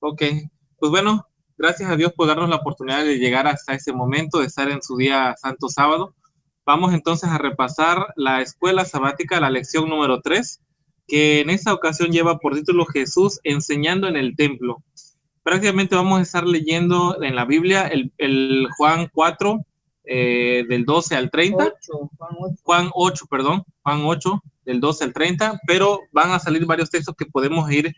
Ok, pues bueno, gracias a Dios por darnos la oportunidad de llegar hasta ese momento, de estar en su día santo sábado. Vamos entonces a repasar la escuela sabática, la lección número 3, que en esta ocasión lleva por título Jesús enseñando en el templo. Prácticamente vamos a estar leyendo en la Biblia el Juan 4, del 12 al 30. Juan 8, perdón, Juan 8, del 12 al 30, pero van a salir varios textos que podemos ir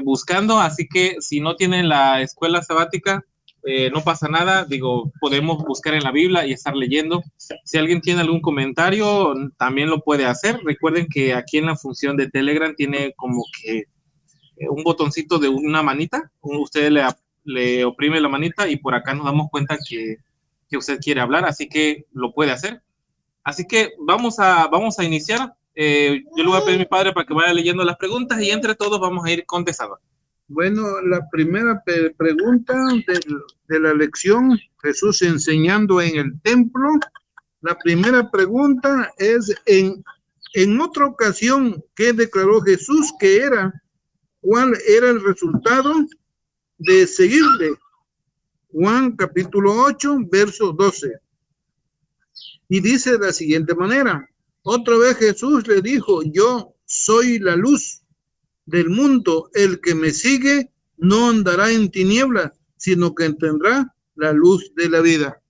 buscando, así que si no tienen la escuela sabática, no pasa nada, digo, podemos buscar en la Biblia y estar leyendo. Si alguien tiene algún comentario, también lo puede hacer. Recuerden que aquí en la función de Telegram tiene como que un botoncito de una manita, usted le oprime la manita y por acá nos damos cuenta que usted quiere hablar, así que lo puede hacer. Así que vamos a iniciar. Yo le voy a pedir a mi padre para que vaya leyendo las preguntas y entre todos vamos a ir contestando. Bueno, la primera pregunta de la lección, Jesús enseñando en el templo. La primera pregunta es, en otra ocasión, ¿qué declaró Jesús que era? ¿Cuál era el resultado de seguirle? Juan capítulo 8, verso 12. Y dice de la siguiente manera: otra vez Jesús le dijo, yo soy la luz del mundo, el que me sigue no andará en tinieblas, sino que tendrá la luz de la vida.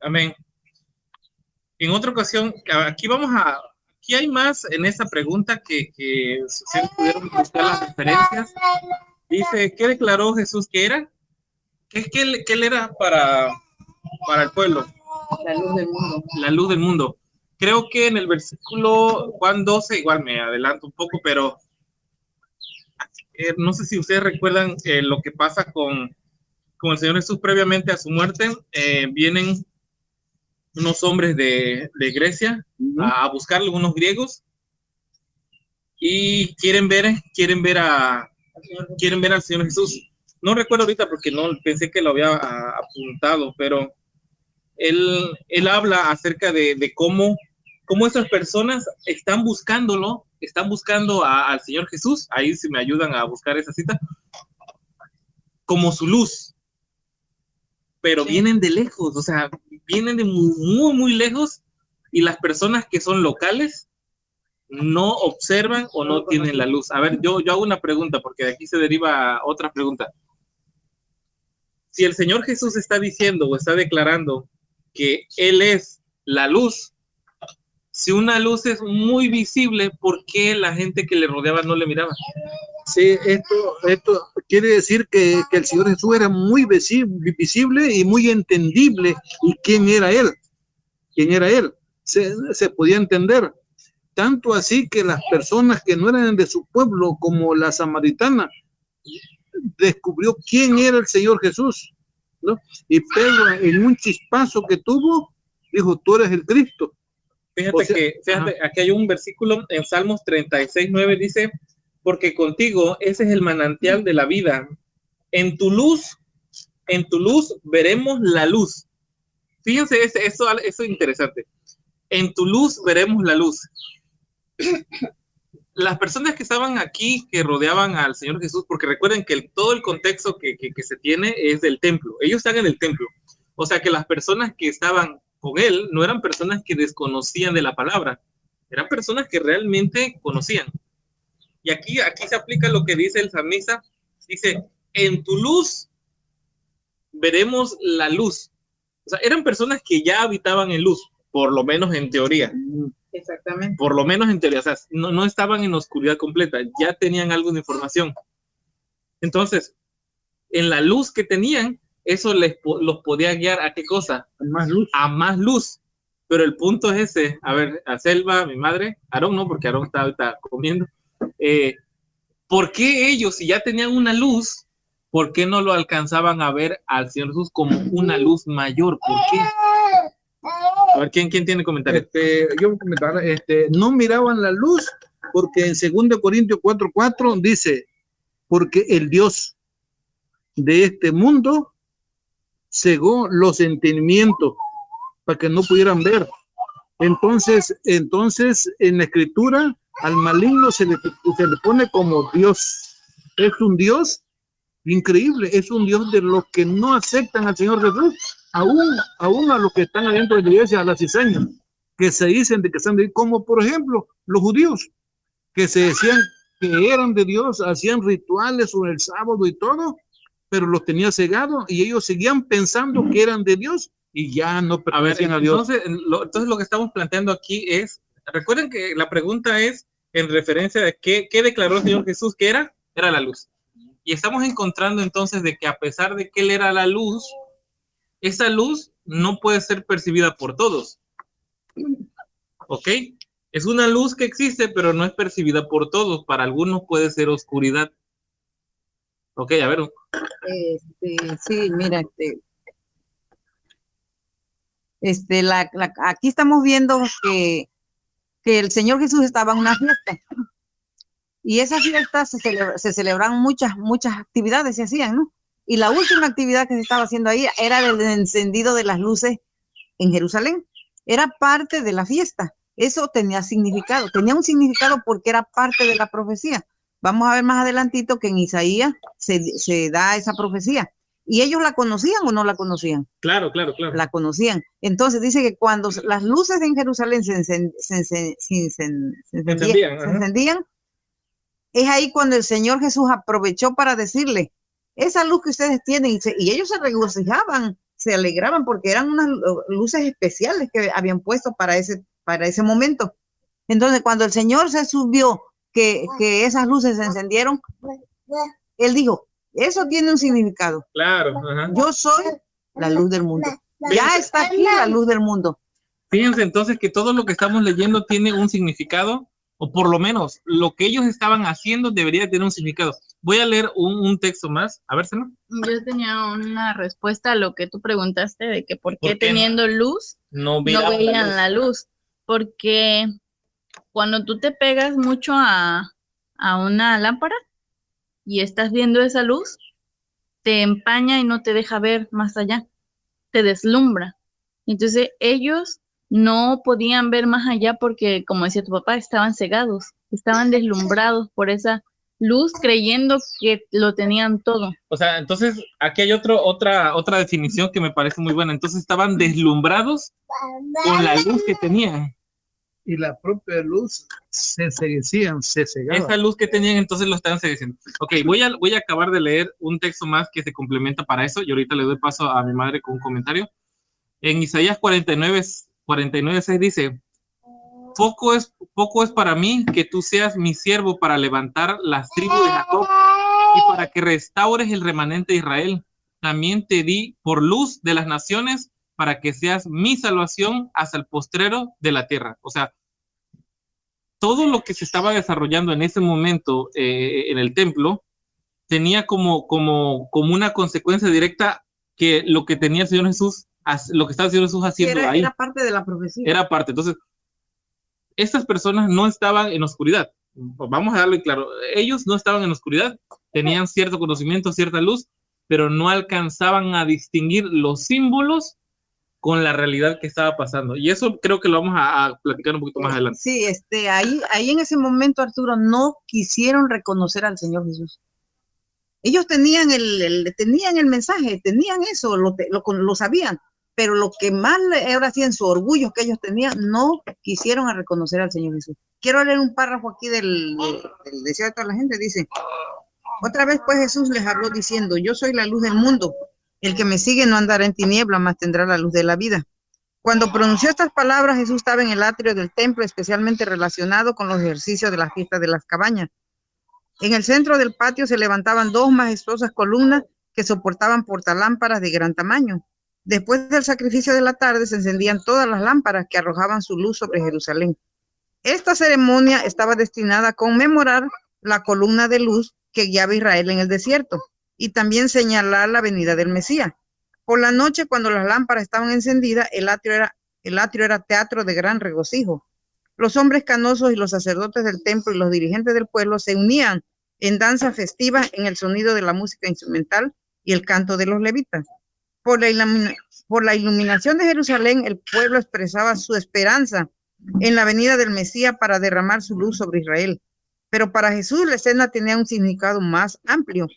Amén. En otra ocasión, aquí hay más en esa pregunta que si pudieron buscar las referencias. Dice, ¿qué declaró Jesús que era? ¿Qué él era para el pueblo? La luz del mundo. La luz del mundo. Creo que en el versículo Juan 12, igual me adelanto un poco, pero no sé si ustedes recuerdan lo que pasa con el Señor Jesús previamente a su muerte. Vienen unos hombres de Grecia a buscarle, unos griegos, y quieren ver al Señor Jesús. No recuerdo ahorita porque no pensé que lo había apuntado, pero él habla acerca de cómo esas personas están buscándolo, están buscando al Señor Jesús. Ahí si me ayudan a buscar esa cita, como su luz, pero sí, vienen de lejos, o sea, vienen de muy, muy lejos, y las personas que son locales no observan o no tienen la luz. A ver, yo hago una pregunta, porque de aquí se deriva otra pregunta. Si el Señor Jesús está diciendo o está declarando que Él es la luz, si una luz es muy visible, ¿por qué la gente que le rodeaba no le miraba? Sí, esto quiere decir que el Señor Jesús era muy visible y muy entendible. ¿Y quién era Él? ¿Quién era Él? Se podía entender. Tanto así que las personas que no eran de su pueblo, como la samaritana, descubrió quién era el Señor Jesús, ¿no? Y Pedro, en un chispazo que tuvo, dijo, tú eres el Cristo. Fíjate, aquí hay un versículo en Salmos 36:9, dice, porque contigo ese es el manantial de la vida. En tu luz veremos la luz. Fíjense, eso es interesante. En tu luz veremos la luz. Las personas que estaban aquí, que rodeaban al Señor Jesús, porque recuerden que todo el contexto que se tiene es del templo. Ellos están en el templo. O sea que las personas que estaban con él no eran personas que desconocían de la palabra, eran personas que realmente conocían. Y aquí se aplica lo que dice el salmista, dice, en tu luz veremos la luz. O sea, eran personas que ya habitaban en luz, por lo menos en teoría. Exactamente. Por lo menos en teoría, o sea, no estaban en oscuridad completa, ya tenían algo de información. Entonces, en la luz que tenían, eso los podía guiar a qué cosa? Más luz. A más luz. Pero el punto es ese. A ver, a Selva, mi madre, Aarón no, porque Aarón está ahorita comiendo. ¿Por qué ellos, si ya tenían una luz, por qué no lo alcanzaban a ver al Señor Jesús como una luz mayor? ¿Por qué? A ver, ¿quién tiene comentarios? Yo voy a comentar, no miraban la luz, porque en 2 Corintios 4:4 dice, porque el Dios de este mundo cegó los entendimientos para que no pudieran ver. Entonces en la escritura al maligno se le pone como Dios. Es un Dios Increíble, es un Dios de los que no aceptan al Señor Jesús, aún a los que están adentro de la iglesia, a las cizañas, que se dicen de que están de Dios, como por ejemplo los judíos, que se decían que eran de Dios, hacían rituales sobre el sábado y todo, pero los tenía cegados y ellos seguían pensando que eran de Dios y ya no pertenecían a Dios. Entonces lo que estamos planteando aquí es, recuerden que la pregunta es en referencia de qué declaró el Señor Jesús que era la luz. Y estamos encontrando entonces de que a pesar de que Él era la luz, esa luz no puede ser percibida por todos. ¿Ok? Es una luz que existe, pero no es percibida por todos. Para algunos puede ser oscuridad. Ok, a ver. Sí, mira, aquí estamos viendo que el Señor Jesús estaba en una fiesta. Y esas fiestas se celebraban muchas actividades, se hacían, ¿no? Y la última actividad que se estaba haciendo ahí era el encendido de las luces en Jerusalén. Era parte de la fiesta. Eso tenía significado. Tenía un significado porque era parte de la profecía. Vamos a ver más adelantito que en Isaías se da esa profecía. ¿Y ellos la conocían o no la conocían? Claro. La conocían. Entonces dice que cuando las luces en Jerusalén se encendían, es ahí cuando el Señor Jesús aprovechó para decirle, esa luz que ustedes tienen, y ellos se regocijaban, se alegraban porque eran unas luces especiales que habían puesto para ese momento. Entonces, cuando el Señor se subió, que esas luces se encendieron, Él dijo, eso tiene un significado. Claro. Yo soy la luz del mundo. Ya está aquí la luz del mundo. Fíjense entonces que todo lo que estamos leyendo tiene un significado, o por lo menos lo que ellos estaban haciendo debería tener un significado. Voy a leer un texto más. A ver, Sena. Yo tenía una respuesta a lo que tú preguntaste de que por qué teniendo luz no veían la luz. Porque cuando tú te pegas mucho a una lámpara y estás viendo esa luz, te empaña y no te deja ver más allá, te deslumbra. Entonces ellos no podían ver más allá porque, como decía tu papá, estaban cegados, estaban deslumbrados por esa luz creyendo que lo tenían todo. O sea, entonces aquí hay otra definición que me parece muy buena. Entonces estaban deslumbrados con la luz que tenían. Y la propia luz se cegaba. Esa luz que tenían, entonces lo estaban cegueciendo. Ok, voy a acabar de leer un texto más que se complementa para eso y ahorita le doy paso a mi madre con un comentario. En Isaías 49:6 dice, poco es para mí que tú seas mi siervo para levantar las tribus de Jacob y para que restaures el remanente de Israel. También te di por luz de las naciones para que seas mi salvación hasta el postrero de la tierra. O sea, todo lo que se estaba desarrollando en ese momento en el templo tenía como una consecuencia directa que lo que tenía el Señor Jesús, lo que estaba el Señor Jesús haciendo ahí. Era parte de la profecía. Era parte. Entonces, estas personas no estaban en oscuridad. Vamos a darle claro. Ellos no estaban en oscuridad. Tenían cierto conocimiento, cierta luz, pero no alcanzaban a distinguir los símbolos con la realidad que estaba pasando. Y eso creo que lo vamos a platicar un poquito más adelante. Sí, ahí en ese momento, Arturo, no quisieron reconocer al Señor Jesús. Ellos tenían el mensaje, tenían eso, lo sabían, pero lo que más ahora sí en su orgullo que ellos tenían, no quisieron reconocer al Señor Jesús. Quiero leer un párrafo aquí del deseo de toda la gente, dice, otra vez pues Jesús les habló diciendo, yo soy la luz del mundo, el que me sigue no andará en tinieblas, mas tendrá la luz de la vida. Cuando pronunció estas palabras, Jesús estaba en el atrio del templo, especialmente relacionado con los ejercicios de la fiesta de las cabañas. En el centro del patio se levantaban dos majestuosas columnas que soportaban portalámparas de gran tamaño. Después del sacrificio de la tarde se encendían todas las lámparas que arrojaban su luz sobre Jerusalén. Esta ceremonia estaba destinada a conmemorar la columna de luz que guiaba a Israel en el desierto y también señalar la venida del Mesías. Por la noche, cuando las lámparas estaban encendidas, el atrio era teatro de gran regocijo. Los hombres canosos y los sacerdotes del templo y los dirigentes del pueblo se unían en danza festiva en el sonido de la música instrumental y el canto de los levitas. Por la iluminación de Jerusalén, el pueblo expresaba su esperanza en la venida del Mesías para derramar su luz sobre Israel. Pero para Jesús la escena tenía un significado más amplio.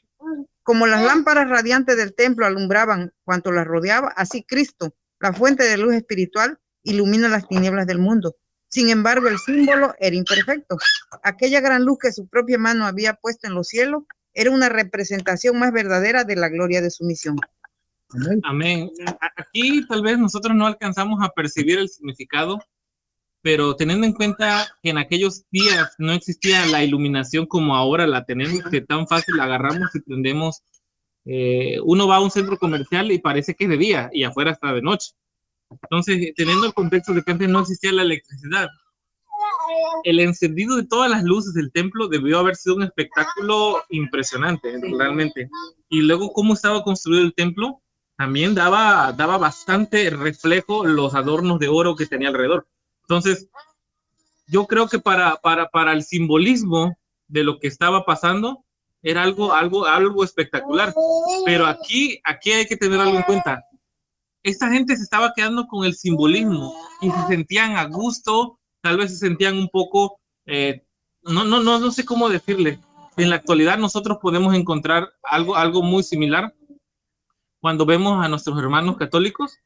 Como las lámparas radiantes del templo alumbraban cuanto las rodeaba, así Cristo, la fuente de luz espiritual, ilumina las tinieblas del mundo. Sin embargo, el símbolo era imperfecto. Aquella gran luz que su propia mano había puesto en los cielos era una representación más verdadera de la gloria de su misión. Amén. Aquí tal vez nosotros no alcanzamos a percibir el significado, pero teniendo en cuenta que en aquellos días no existía la iluminación como ahora la tenemos, que tan fácil la agarramos y prendemos. Uno va a un centro comercial y parece que es de día y afuera está de noche. Entonces, teniendo el contexto de que antes no existía la electricidad, el encendido de todas las luces del templo debió haber sido un espectáculo impresionante, realmente. Y luego, cómo estaba construido el templo, también daba bastante reflejo los adornos de oro que tenía alrededor. Entonces, yo creo que para el simbolismo de lo que estaba pasando, era algo espectacular. Pero aquí hay que tener algo en cuenta. Esta gente se estaba quedando con el simbolismo y se sentían a gusto, tal vez se sentían un poco, no sé cómo decirle. En la actualidad nosotros podemos encontrar algo muy similar cuando vemos a nuestros hermanos católicos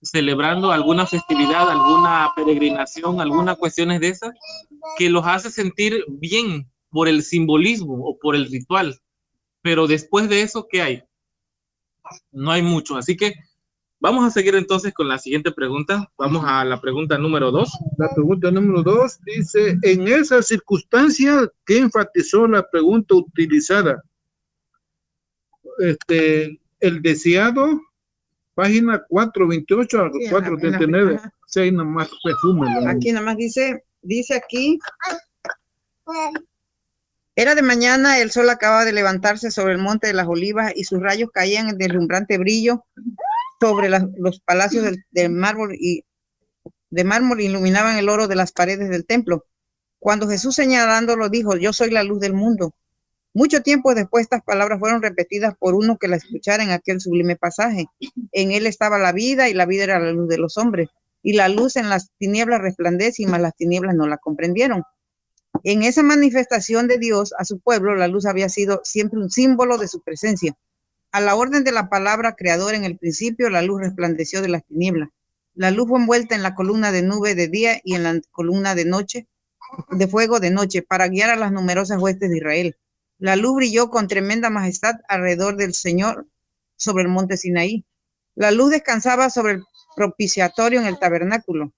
celebrando alguna festividad, alguna peregrinación, algunas cuestiones de esas, que los hace sentir bien por el simbolismo o por el ritual. Pero después de eso, ¿qué hay? No hay mucho. Así que vamos a seguir entonces con la siguiente pregunta. Vamos a la pregunta número 2. La pregunta número 2 dice, en esa circunstancia, ¿qué enfatizó la pregunta utilizada? El deseado, página 428 a 439. Sí, ahí nomás resúmelo. Aquí nomás dice aquí, era de mañana, el sol acababa de levantarse sobre el monte de las Olivas y sus rayos caían en deslumbrante brillo sobre los palacios de mármol iluminaban el oro de las paredes del templo. Cuando Jesús señalándolo dijo, yo soy la luz del mundo. Mucho tiempo después estas palabras fueron repetidas por uno que la escuchara en aquel sublime pasaje. En él estaba la vida y la vida era la luz de los hombres. Y la luz en las tinieblas resplandece, mas las tinieblas no la comprendieron. En esa manifestación de Dios a su pueblo, la luz había sido siempre un símbolo de su presencia. A la orden de la palabra creadora en el principio, la luz resplandeció de las tinieblas. La luz fue envuelta en la columna de nube de día y en la columna de noche, de fuego de noche, para guiar a las numerosas huestes de Israel. La luz brilló con tremenda majestad alrededor del Señor sobre el monte Sinaí. La luz descansaba sobre el propiciatorio en el tabernáculo.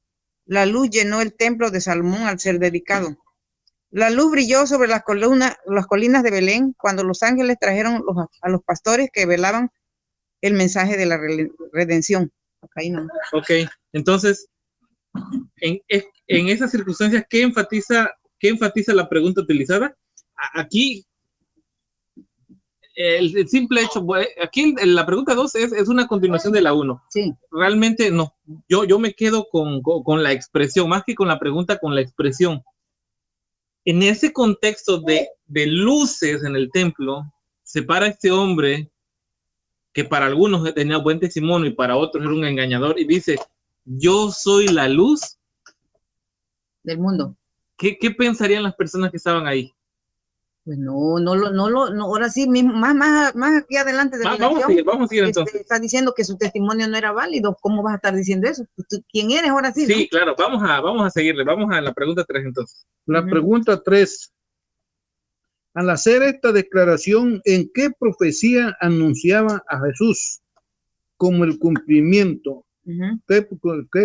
La luz llenó el templo de Salomón al ser dedicado. La luz brilló sobre las colinas de Belén cuando los ángeles trajeron a los pastores que velaban el mensaje de la redención. Okay, no. Ok, entonces, en esas circunstancias, ¿qué enfatiza la pregunta utilizada? Aquí, el simple hecho, aquí la pregunta 2 es una continuación de la 1. Sí. Realmente no, yo me quedo con la expresión, más que con la pregunta, con la expresión. En ese contexto de luces en el templo, se para este hombre que para algunos tenía buen testimonio y para otros era un engañador, y dice, yo soy la luz del mundo. ¿Qué pensarían las personas que estaban ahí? Pues no, ahora sí, más aquí adelante de vamos a seguir entonces. Está diciendo que su testimonio no era válido. ¿Cómo vas a estar diciendo eso? ¿Tú, quién eres ahora sí? Sí, ¿no? Claro, vamos a seguirle. Vamos a la pregunta 3 entonces. La pregunta 3. Al hacer esta declaración, ¿en qué profecía anunciaba a Jesús como el cumplimiento? ¿Qué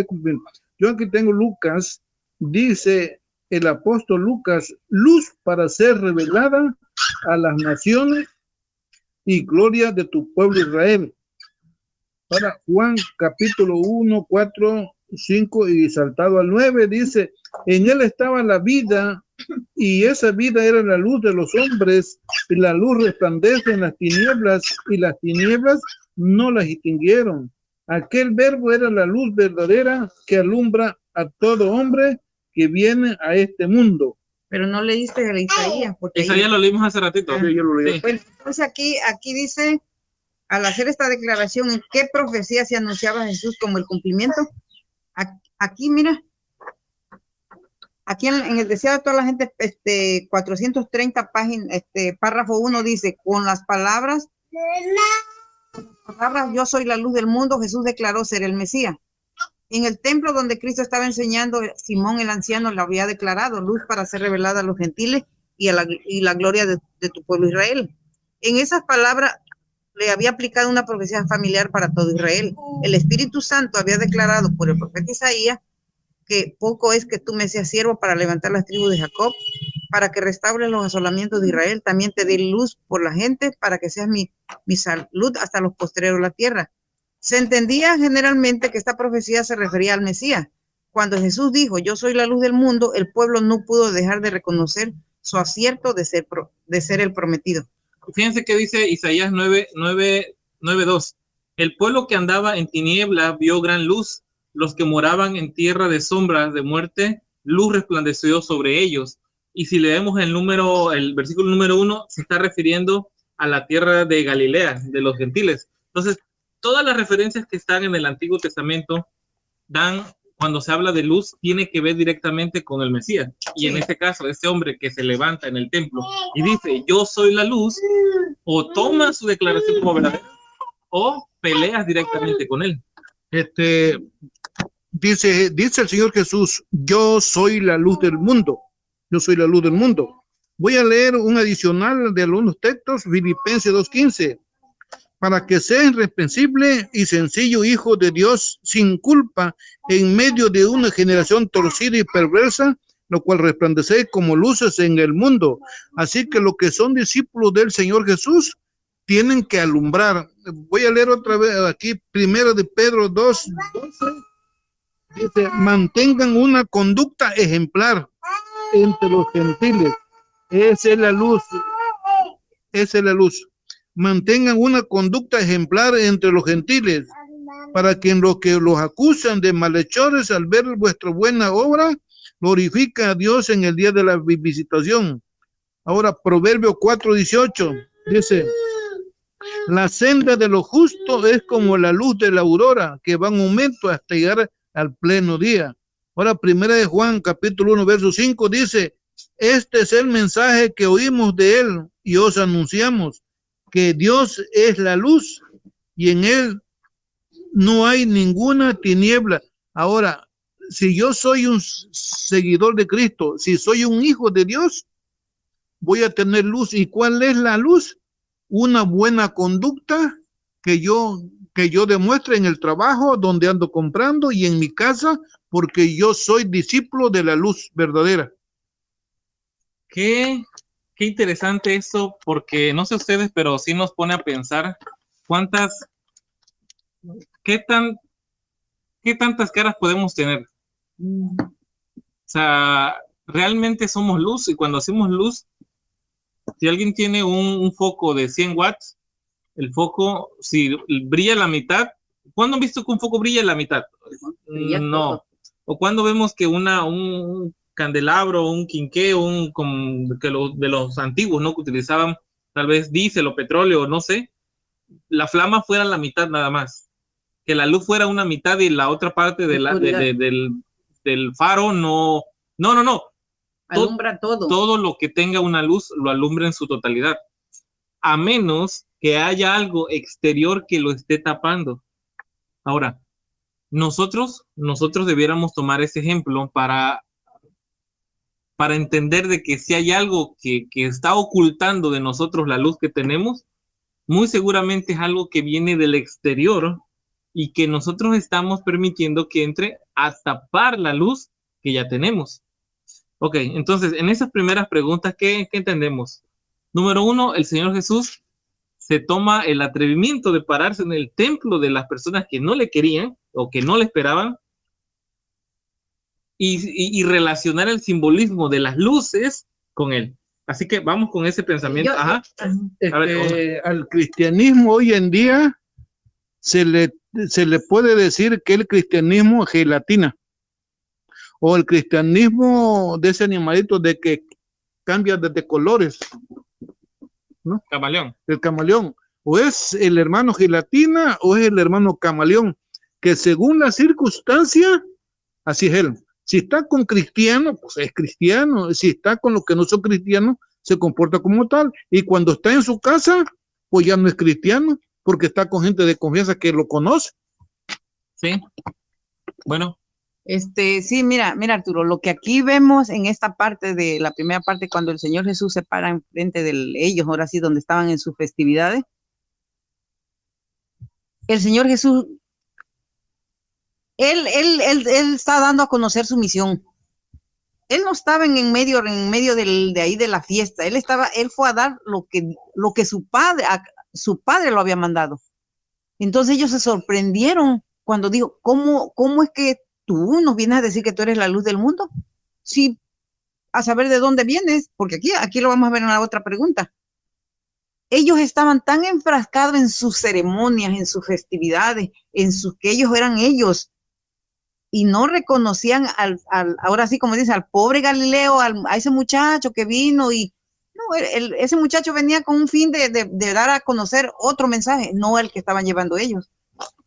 cumplimiento? Yo aquí tengo Lucas, dice el apóstol Lucas, luz para ser revelada a las naciones y gloria de tu pueblo Israel. Ahora Juan capítulo 1, 4, 5 y saltado al 9 dice, en él estaba la vida y esa vida era la luz de los hombres y la luz resplandece en las tinieblas y las tinieblas no las extinguieron. Aquel verbo era la luz verdadera que alumbra a todo hombre que viene a este mundo. Pero no leíste el Isaías. Isaías lo leímos hace ratito. Sí, yo lo leí. Sí. Pues, entonces aquí dice, al hacer esta declaración, ¿en qué profecía se anunciaba a Jesús como el cumplimiento? Aquí, mira, aquí en el deseado de toda la gente, 430 páginas, párrafo 1 dice, con las palabras Palabras, yo soy la luz del mundo, Jesús declaró ser el Mesías. En el templo donde Cristo estaba enseñando, Simón el anciano lo había declarado, luz para ser revelada a los gentiles y la gloria de tu pueblo Israel. En esas palabras le había aplicado una profecía familiar para todo Israel. El Espíritu Santo había declarado por el profeta Isaías que poco es que tú me seas siervo para levantar las tribus de Jacob, para que restaures los asolamientos de Israel, también te dé luz por la gente, para que seas mi salud hasta los postreros de la tierra. Se entendía generalmente que esta profecía se refería al Mesías. Cuando Jesús dijo, yo soy la luz del mundo, el pueblo no pudo dejar de reconocer su acierto de ser el prometido. Fíjense que dice Isaías 9:2. El pueblo que andaba en tiniebla vio gran luz. Los que moraban en tierra de sombras de muerte, luz resplandeció sobre ellos. Y si leemos el versículo número 1, se está refiriendo a la tierra de Galilea, de los gentiles. Entonces, todas las referencias que están en el Antiguo Testamento cuando se habla de luz, tiene que ver directamente con el Mesías. Y en este caso, este hombre que se levanta en el templo y dice, yo soy la luz, o toma su declaración como verdadera, o peleas directamente con él. Dice el Señor Jesús, yo soy la luz del mundo. Yo soy la luz del mundo. Voy a leer un adicional de algunos textos, Filipenses 2:15. Para que sea irreprensible y sencillo hijo de Dios sin culpa en medio de una generación torcida y perversa, lo cual resplandece como luces en el mundo. Así que los que son discípulos del Señor Jesús tienen que alumbrar. Voy a leer otra vez aquí, 1 de Pedro 2:12. Dice, mantengan una conducta ejemplar entre los gentiles. Esa es la luz. Esa es la luz. Mantengan una conducta ejemplar entre los gentiles, para que en lo que los acusan de malhechores, al ver vuestra buena obra, glorifica a Dios en el día de la visitación. Ahora, Proverbio 4:18 dice, la senda de los justos es como la luz de la aurora, que va en aumento hasta llegar al pleno día. Ahora, 1 de Juan, capítulo 1, verso 5, dice, este es el mensaje que oímos de él y os anunciamos, que Dios es la luz y en él no hay ninguna tiniebla. Ahora, si yo soy un seguidor de Cristo, si soy un hijo de Dios, voy a tener luz. ¿Y cuál es la luz? Una buena conducta que yo demuestre en el trabajo donde ando comprando y en mi casa, porque yo soy discípulo de la luz verdadera. Qué interesante eso, porque no sé ustedes, pero sí nos pone a pensar qué tantas caras podemos tener. O sea, realmente somos luz, y cuando hacemos luz, si alguien tiene un foco de 100 watts, el foco, si brilla la mitad, ¿cuándo han visto que un foco brilla la mitad? No. O cuando vemos que un candelabro, un quinqué, de los antiguos, ¿no? Que utilizaban tal vez diésel o petróleo, no sé, la flama fuera la mitad nada más, que la luz fuera una mitad y la otra parte del faro no. Alumbra todo. Todo lo que tenga una luz lo alumbra en su totalidad, a menos que haya algo exterior que lo esté tapando. Ahora, nosotros debiéramos tomar ese ejemplo para entender de que si hay algo que está ocultando de nosotros la luz que tenemos, muy seguramente es algo que viene del exterior y que nosotros estamos permitiendo que entre a tapar la luz que ya tenemos. Ok, entonces, en esas primeras preguntas, ¿qué entendemos? Número 1, el Señor Jesús se toma el atrevimiento de pararse en el templo de las personas que no le querían o que no le esperaban y relacionar el simbolismo de las luces con él. Así que vamos con ese pensamiento. Al cristianismo hoy en día se le puede decir que el cristianismo es gelatina, o el cristianismo de ese animalito de que cambia de colores, ¿no? Camaleón. El camaleón. O es el hermano gelatina o es el hermano camaleón, que según la circunstancia, así es él. Si está con cristiano, pues es cristiano. Si está con los que no son cristianos, se comporta como tal. Y cuando está en su casa, pues ya no es cristiano, porque está con gente de confianza que lo conoce. Sí. Bueno. Sí, mira, Arturo, lo que aquí vemos en esta parte de la primera parte, cuando el Señor Jesús se para enfrente de ellos, ahora sí, donde estaban en sus festividades, el Señor Jesús, él está dando a conocer su misión. Él no estaba en medio de ahí de la fiesta. Él fue a dar lo que su padre lo había mandado. Entonces ellos se sorprendieron cuando dijo, ¿cómo es que tú nos vienes a decir que tú eres la luz del mundo? Sí, a saber de dónde vienes, porque aquí lo vamos a ver en la otra pregunta. Ellos estaban tan enfrascados en sus ceremonias, en sus festividades, que ellos eran ellos, y no reconocían ahora sí, como dice, al pobre Galileo, a ese muchacho que vino y no, ese muchacho venía con un fin de dar a conocer otro mensaje, no el que estaban llevando ellos.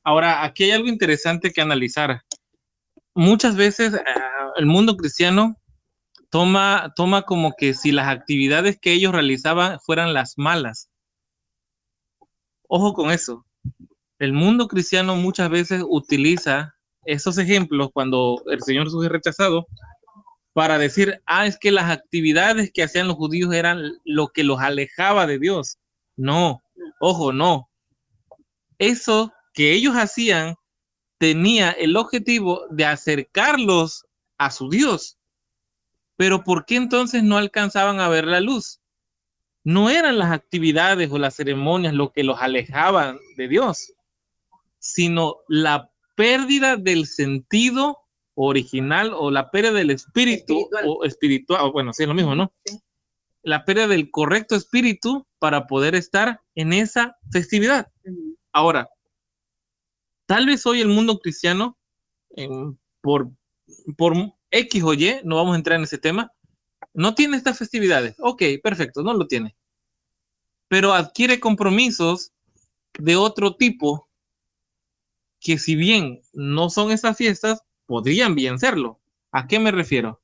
Ahora, aquí hay algo interesante que analizar. Muchas veces el mundo cristiano toma como que si las actividades que ellos realizaban fueran las malas. Ojo con eso. El mundo cristiano muchas veces utiliza esos ejemplos cuando el Señor Jesús es rechazado para decir, es que las actividades que hacían los judíos eran lo que los alejaba de Dios. No, ojo, no. Eso que ellos hacían tenía el objetivo de acercarlos a su Dios. Pero ¿por qué entonces no alcanzaban a ver la luz? No eran las actividades o las ceremonias lo que los alejaban de Dios, sino la pérdida del sentido original o la pérdida del espíritu espiritual, bueno, sí es lo mismo, ¿no? Sí. La pérdida del correcto espíritu para poder estar en esa festividad. Ahora, tal vez hoy el mundo cristiano, por X o Y, no vamos a entrar en ese tema, no tiene estas festividades. Ok, perfecto, no lo tiene. Pero adquiere compromisos de otro tipo que si bien no son esas fiestas, podrían bien serlo. ¿A qué me refiero?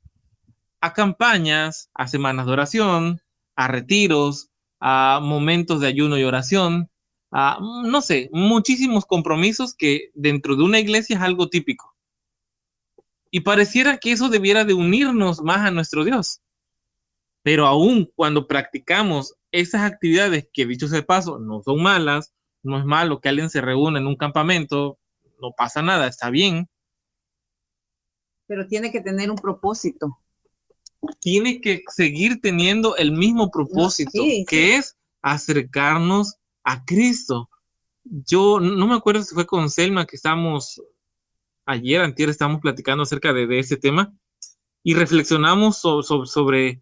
A campañas, a semanas de oración, a retiros, a momentos de ayuno y oración, a, no sé, muchísimos compromisos que dentro de una iglesia es algo típico. Y pareciera que eso debiera de unirnos más a nuestro Dios. Pero aún cuando practicamos esas actividades que, dicho sea de paso, no son malas, no es malo que alguien se reúna en un campamento, no pasa nada, está bien. Pero tiene que tener un propósito. Tiene que seguir teniendo el mismo propósito, que es acercarnos a Cristo. Yo no me acuerdo si fue con Selma que estábamos antier estábamos platicando acerca de ese tema y reflexionamos sobre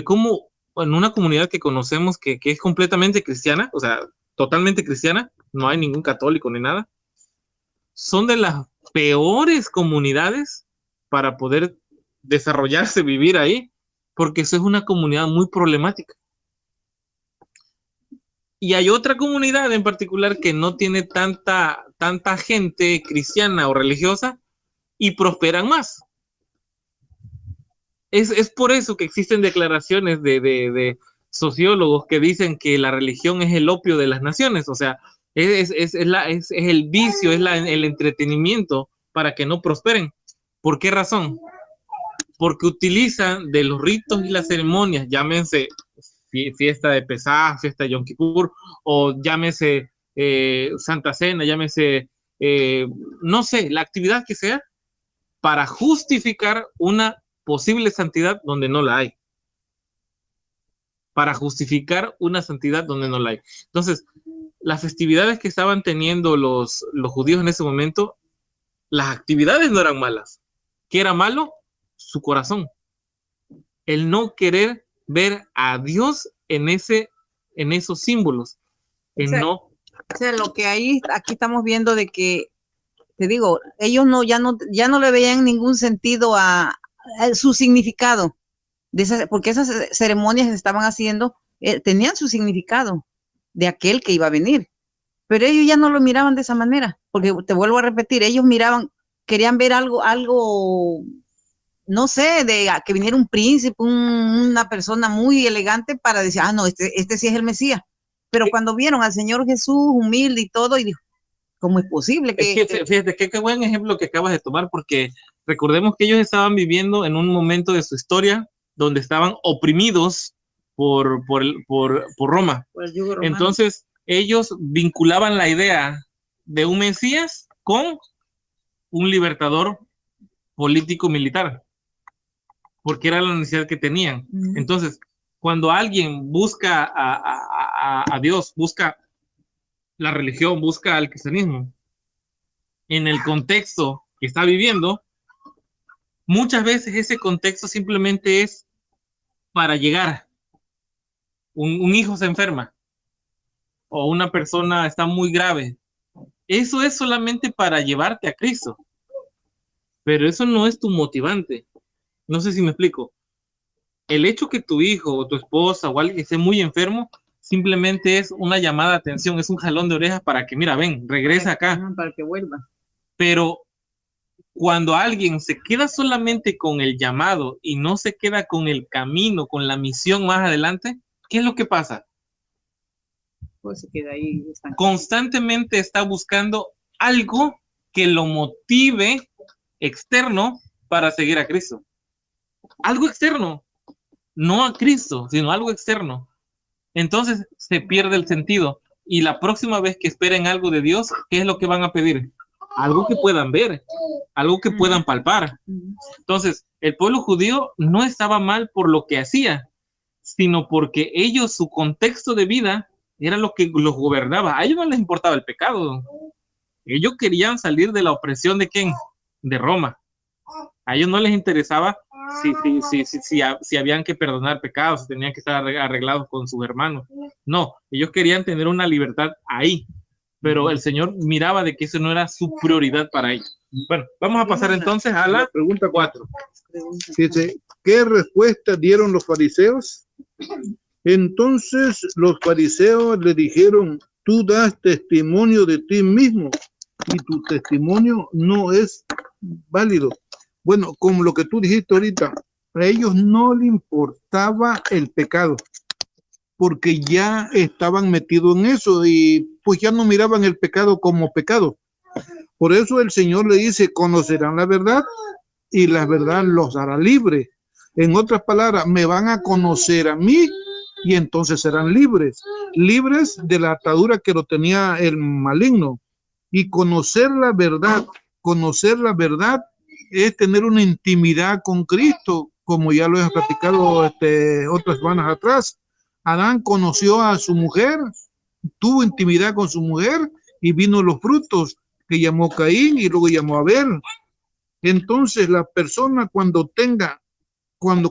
cómo en una comunidad que conocemos que es completamente cristiana, o sea, totalmente cristiana, no hay ningún católico ni nada, son de las peores comunidades para poder desarrollarse, vivir ahí, porque eso es una comunidad muy problemática. Y hay otra comunidad en particular que no tiene tanta gente cristiana o religiosa y prosperan más. Es por eso que existen declaraciones de sociólogos que dicen que la religión es el opio de las naciones, o sea, es el vicio, es el entretenimiento para que no prosperen. ¿Por qué razón? Porque utilizan de los ritos y las ceremonias, llámense fiesta de Pesaj, fiesta de Yom Kippur, o llámese Santa Cena, llámese, no sé, la actividad que sea, para justificar una posible santidad donde no la hay. Para justificar una santidad donde no la hay. Entonces, las festividades que estaban teniendo los judíos en ese momento, las actividades no eran malas. ¿Qué era malo? Su corazón. El no querer ver a Dios en esos símbolos. O sea, lo que aquí estamos viendo de que, te digo, ellos ya no le veían ningún sentido a su significado, porque esas ceremonias que se estaban haciendo tenían su significado de aquel que iba a venir, pero ellos ya no lo miraban de esa manera, porque te vuelvo a repetir, ellos querían ver algo, no sé, de que viniera un príncipe, una persona muy elegante para decir, no, este sí es el Mesías. Pero cuando vieron al Señor Jesús humilde y todo, y dijo, ¿cómo es posible que...? Fíjate, qué buen ejemplo que acabas de tomar, porque recordemos que ellos estaban viviendo en un momento de su historia donde estaban oprimidos por Roma. Por el yugo romano. Entonces, ellos vinculaban la idea de un Mesías con un libertador político-militar, porque era la necesidad que tenían. Entonces, cuando alguien busca a Dios, busca la religión, busca al cristianismo, en el contexto que está viviendo, muchas veces ese contexto simplemente es para llegar. Un hijo se enferma o una persona está muy grave. Eso es solamente para llevarte a Cristo, pero eso no es tu motivante. No sé si me explico. El hecho que tu hijo o tu esposa o alguien esté muy enfermo simplemente es una llamada de atención, es un jalón de orejas para que, mira, ven, regresa acá. Para que vuelva. Pero cuando alguien se queda solamente con el llamado y no se queda con el camino, con la misión más adelante, ¿qué es lo que pasa? Pues se queda ahí. Constantemente está buscando algo que lo motive externo para seguir a Cristo. Algo externo, no a Cristo, sino algo externo. Entonces se pierde el sentido. Y la próxima vez que esperen algo de Dios, ¿qué es lo que van a pedir? Algo que puedan ver, algo que puedan palpar. Entonces, el pueblo judío no estaba mal por lo que hacía, sino porque ellos, su contexto de vida, era lo que los gobernaba. A ellos no les importaba el pecado. Ellos querían salir de la opresión ¿de quién? De Roma. A ellos no les interesaba si habían que perdonar pecados, si tenían que estar arreglados con sus hermanos. No, ellos querían tener una libertad ahí, pero el Señor miraba de que eso no era su prioridad para ellos. Bueno, vamos a pasar entonces a la pregunta 4. Dice, ¿qué respuesta dieron los fariseos? Entonces los fariseos le dijeron, tú das testimonio de ti mismo y tu testimonio no es válido. Bueno, como lo que tú dijiste ahorita, a ellos no les importaba el pecado, porque ya estaban metidos en eso y pues ya no miraban el pecado como pecado. Por eso el Señor le dice, conocerán la verdad y la verdad los hará libres. En otras palabras, me van a conocer a mí y entonces serán libres, libres de la atadura que lo tenía el maligno. Y conocer la verdad es tener una intimidad con Cristo, como ya lo he platicado otras semanas atrás. Adán conoció a su mujer, tuvo intimidad con su mujer y vino los frutos que llamó Caín y luego llamó Abel. Entonces la persona cuando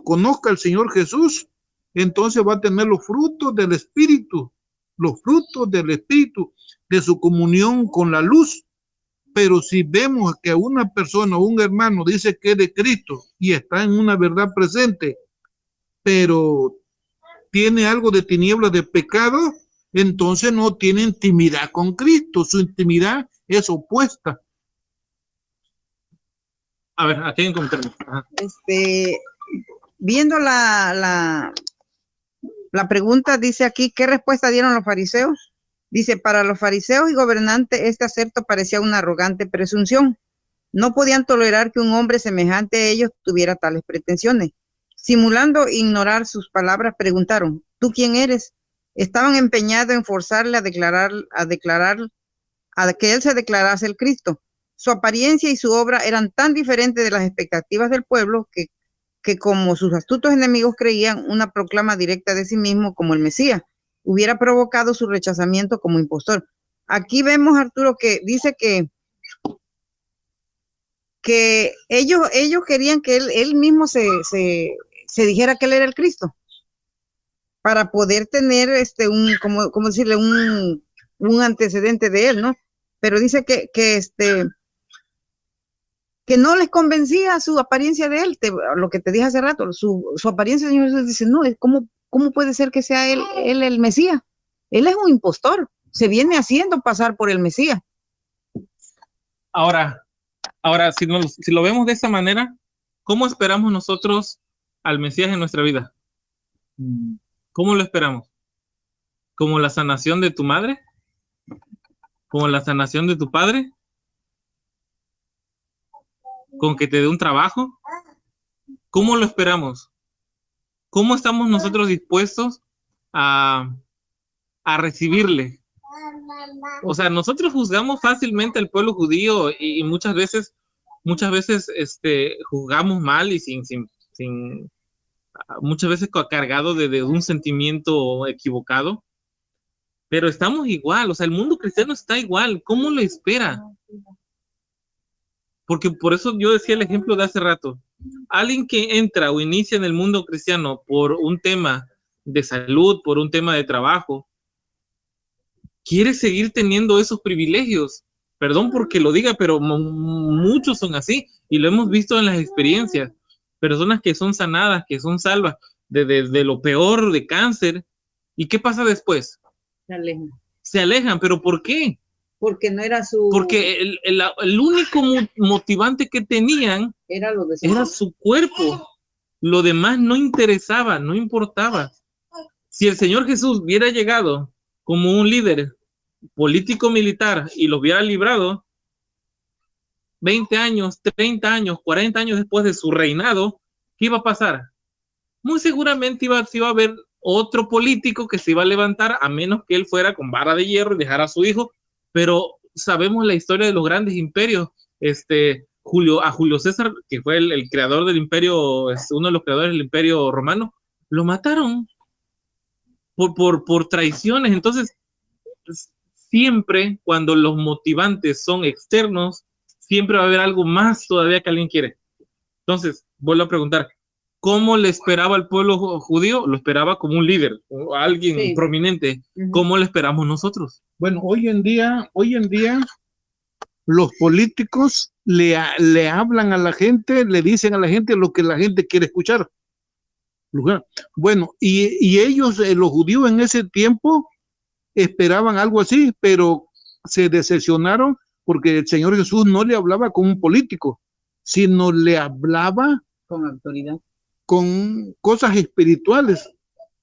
conozca al Señor Jesús, entonces va a tener los frutos del Espíritu, de su comunión con la luz. Pero si vemos que una persona o un hermano dice que es de Cristo y está en una verdad presente, pero tiene algo de tinieblas de pecado, entonces no tiene intimidad con Cristo, su intimidad es opuesta. A ver, aquí hay un comentario. Viendo la pregunta, dice aquí, ¿qué respuesta dieron los fariseos? Dice, para los fariseos y gobernantes, este acepto parecía una arrogante presunción. No podían tolerar que un hombre semejante a ellos tuviera tales pretensiones. Simulando ignorar sus palabras, preguntaron, ¿tú quién eres? Estaban empeñados en forzarle a que él se declarase el Cristo. Su apariencia y su obra eran tan diferentes de las expectativas del pueblo que como sus astutos enemigos creían, una proclama directa de sí mismo como el Mesías hubiera provocado su rechazamiento como impostor. Aquí vemos, Arturo, que dice que ellos querían que él mismo se dijera que él era el Cristo, para poder tener como decirle, un antecedente de él, ¿no? Pero dice que no les convencía su apariencia de él, lo que te dije hace rato, su apariencia, Señor Jesús dice, no, ¿cómo puede ser que sea él el Mesías? Él es un impostor, se viene haciendo pasar por el Mesías. Ahora, si lo vemos de esa manera, ¿cómo esperamos nosotros al Mesías en nuestra vida? ¿Cómo lo esperamos? ¿Como la sanación de tu madre? ¿Como la sanación de tu padre? ¿Con que te dé un trabajo? ¿Cómo lo esperamos? ¿Cómo estamos nosotros dispuestos a recibirle? O sea, nosotros juzgamos fácilmente al pueblo judío y muchas veces juzgamos mal y muchas veces cargado de un sentimiento equivocado, pero estamos igual, o sea, el mundo cristiano está igual. ¿Cómo lo espera? Porque por eso yo decía el ejemplo de hace rato. Alguien que entra o inicia en el mundo cristiano por un tema de salud, por un tema de trabajo, quiere seguir teniendo esos privilegios. Perdón porque lo diga, pero muchos son así y lo hemos visto en las experiencias. Personas que son sanadas, que son salvas de lo peor, de cáncer. ¿Y qué pasa después? Se alejan, pero ¿por qué? Porque no era su... Porque el único motivante que tenían era su cuerpo. Lo demás no interesaba, no importaba. Si el Señor Jesús hubiera llegado como un líder político militar y los hubiera librado 20 años, 30 años, 40 años después de su reinado, ¿qué iba a pasar? Muy seguramente iba a haber otro político que se iba a levantar, a menos que él fuera con vara de hierro y dejara a su hijo. Pero sabemos la historia de los grandes imperios. Julio César, que fue el creador del imperio, uno de los creadores del imperio romano, lo mataron por traiciones. Entonces, siempre cuando los motivantes son externos, siempre va a haber algo más todavía que alguien quiere. Entonces, vuelvo a preguntar, ¿cómo le esperaba al pueblo judío? Lo esperaba como un líder, o alguien prominente. ¿Cómo le esperamos nosotros? Bueno, hoy en día, los políticos le hablan a la gente, le dicen a la gente lo que la gente quiere escuchar. Bueno, y ellos, los judíos en ese tiempo, esperaban algo así, pero se decepcionaron porque el Señor Jesús no le hablaba como un político, sino le hablaba con autoridad, con cosas espirituales,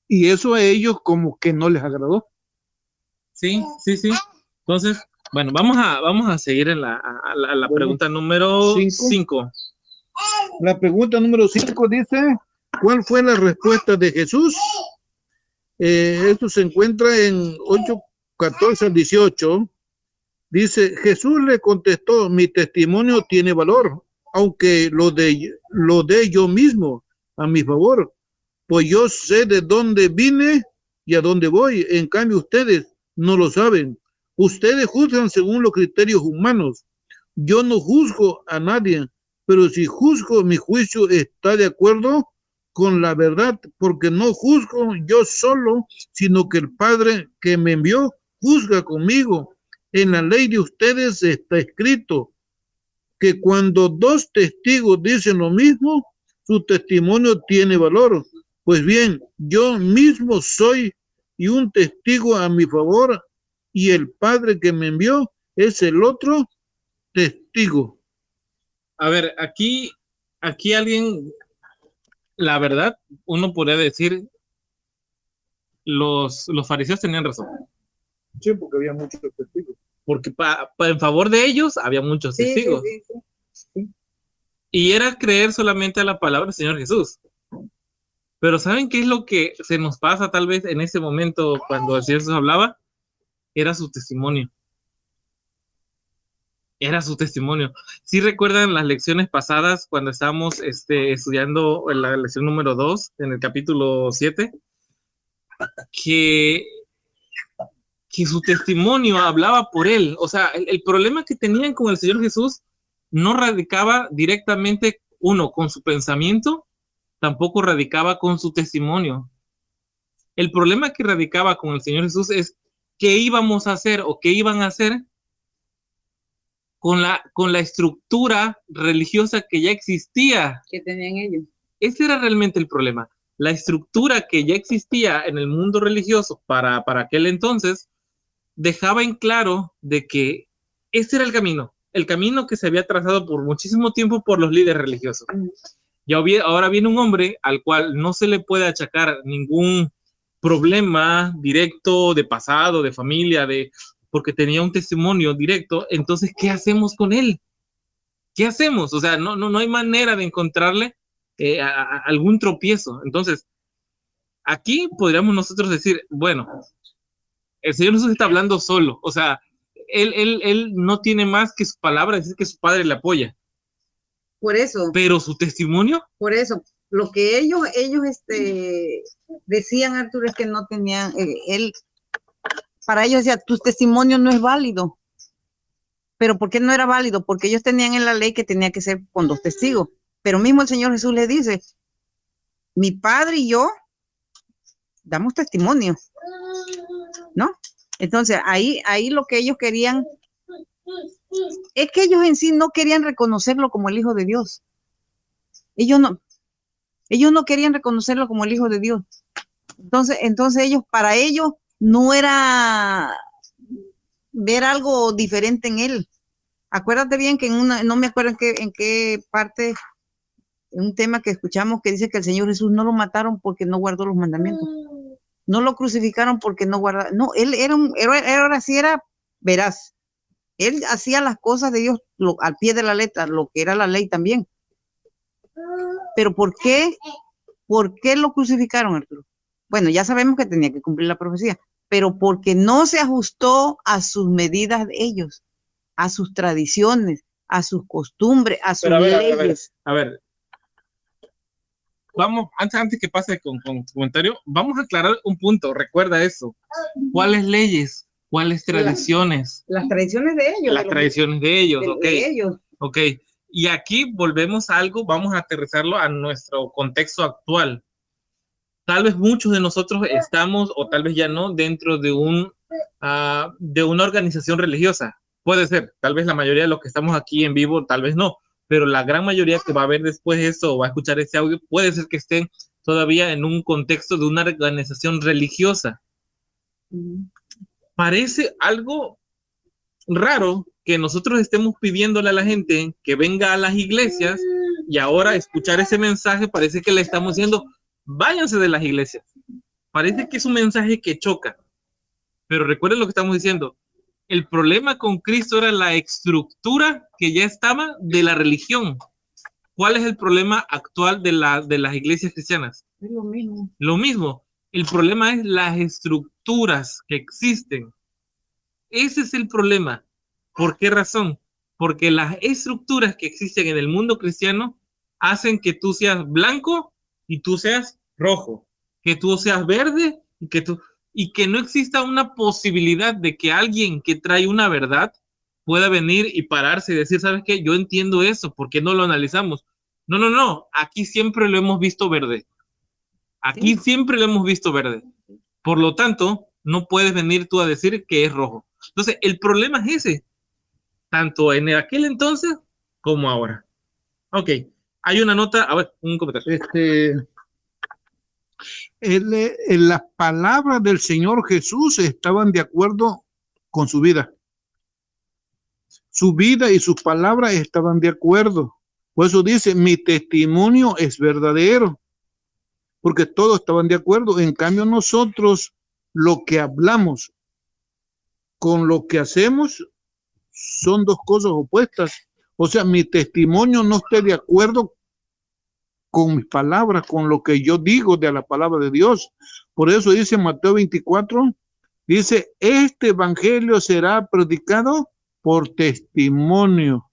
y eso a ellos como que no les agradó. Sí. Entonces, bueno, vamos a seguir en la pregunta número 5. La pregunta número 5 dice, ¿cuál fue la respuesta de Jesús? Esto se encuentra en 8:14-18. Dice, Jesús le contestó, mi testimonio tiene valor, aunque lo de yo mismo a mi favor, pues yo sé de dónde vine y a dónde voy. En cambio, ustedes no lo saben. Ustedes juzgan según los criterios humanos. Yo no juzgo a nadie, pero si juzgo, mi juicio está de acuerdo con la verdad, porque no juzgo yo solo, sino que el Padre que me envió juzga conmigo. En la ley de ustedes está escrito que cuando dos testigos dicen lo mismo, su testimonio tiene valor. Pues bien, yo mismo soy y un testigo a mi favor, y el Padre que me envió es el otro testigo. A ver, aquí alguien, la verdad, uno podría decir, los fariseos tenían razón. Sí, porque había muchos testigos. Porque en favor de ellos había muchos testigos. Sí. Y era creer solamente a la palabra del Señor Jesús. Pero ¿saben qué es lo que se nos pasa tal vez en ese momento cuando el Señor Jesús hablaba? Era su testimonio. ¿Sí recuerdan las lecciones pasadas cuando estábamos estudiando la lección número 2 en el capítulo 7? Que su testimonio hablaba por él. O sea, el problema que tenían con el Señor Jesús no radicaba directamente, con su pensamiento, tampoco radicaba con su testimonio. El problema que radicaba con el Señor Jesús es qué íbamos a hacer o qué iban a hacer con la estructura religiosa que ya existía. Que tenían ellos. Ese era realmente el problema. La estructura que ya existía en el mundo religioso para aquel entonces dejaba en claro de que ese era el camino que se había trazado por muchísimo tiempo por los líderes religiosos. Y ahora viene un hombre al cual no se le puede achacar ningún problema directo de pasado, de familia, porque tenía un testimonio directo. Entonces, ¿qué hacemos con él? ¿Qué hacemos? O sea, no hay manera de encontrarle algún tropiezo. Entonces, aquí podríamos nosotros decir, bueno, el Señor Jesús está hablando solo. O sea, él no tiene más que su palabra, decir que su padre le apoya. Por eso. Pero su testimonio. Por eso. Lo que ellos decían, Arturo, es que no tenían, para ellos decía, tu testimonio no es válido. Pero ¿por qué no era válido? Porque ellos tenían en la ley que tenía que ser con 2 testigos. Pero mismo el Señor Jesús le dice, mi padre y yo damos testimonio, ¿no? Entonces, ahí lo que ellos querían, es que ellos en sí no querían reconocerlo como el Hijo de Dios. Ellos no querían reconocerlo como el Hijo de Dios. Entonces para ellos no era ver algo diferente en él. Acuérdate bien que no me acuerdo en qué parte, en un tema que escuchamos que dice que el Señor Jesús no lo mataron porque no guardó los mandamientos. No lo crucificaron porque no guardaba. No, él era veraz. Él hacía las cosas de Dios al pie de la letra, lo que era la ley también. Pero ¿por qué lo crucificaron, Arturo? Bueno, ya sabemos que tenía que cumplir la profecía, pero porque no se ajustó a sus medidas de ellos, a sus tradiciones, a sus costumbres, a sus leyes. A ver. Vamos, antes que pase con tu comentario, vamos a aclarar un punto. Recuerda eso. ¿Cuáles leyes? ¿Cuáles tradiciones? Las tradiciones de ellos. Las tradiciones de ellos, ok. De ellos. Ok. Y aquí volvemos a algo, vamos a aterrizarlo a nuestro contexto actual. Tal vez muchos de nosotros estamos, o tal vez ya no, dentro de una organización religiosa. Puede ser, tal vez la mayoría de los que estamos aquí en vivo, tal vez no, pero la gran mayoría que va a ver después esto o va a escuchar este audio, puede ser que estén todavía en un contexto de una organización religiosa. Parece algo raro que nosotros estemos pidiéndole a la gente que venga a las iglesias y ahora escuchar ese mensaje parece que le estamos diciendo, váyanse de las iglesias. Parece que es un mensaje que choca. Pero recuerden lo que estamos diciendo. El problema con Cristo era la estructura que ya estaba de la religión. ¿Cuál es el problema actual de las iglesias cristianas? Es lo mismo. Lo mismo. El problema es las estructuras que existen. Ese es el problema. ¿Por qué razón? Porque las estructuras que existen en el mundo cristiano hacen que tú seas blanco y tú seas rojo, que tú seas verde y que no exista una posibilidad de que alguien que trae una verdad pueda venir y pararse y decir, ¿sabes qué? Yo entiendo eso, ¿por qué no lo analizamos? No, aquí siempre lo hemos visto verde. Aquí siempre lo hemos visto verde. Por lo tanto, no puedes venir tú a decir que es rojo. Entonces, el problema es ese, tanto en aquel entonces como ahora. Ok, hay una nota, a ver, un comentario. Las palabras del Señor Jesús estaban de acuerdo con su vida. Su vida y sus palabras estaban de acuerdo. Por eso dice, mi testimonio es verdadero. Porque todos estaban de acuerdo. En cambio, nosotros lo que hablamos con lo que hacemos son 2 cosas opuestas. O sea, mi testimonio no está de acuerdo con mis palabras, con lo que yo digo de la palabra de Dios. Por eso dice Mateo 24, dice, este evangelio será predicado por testimonio.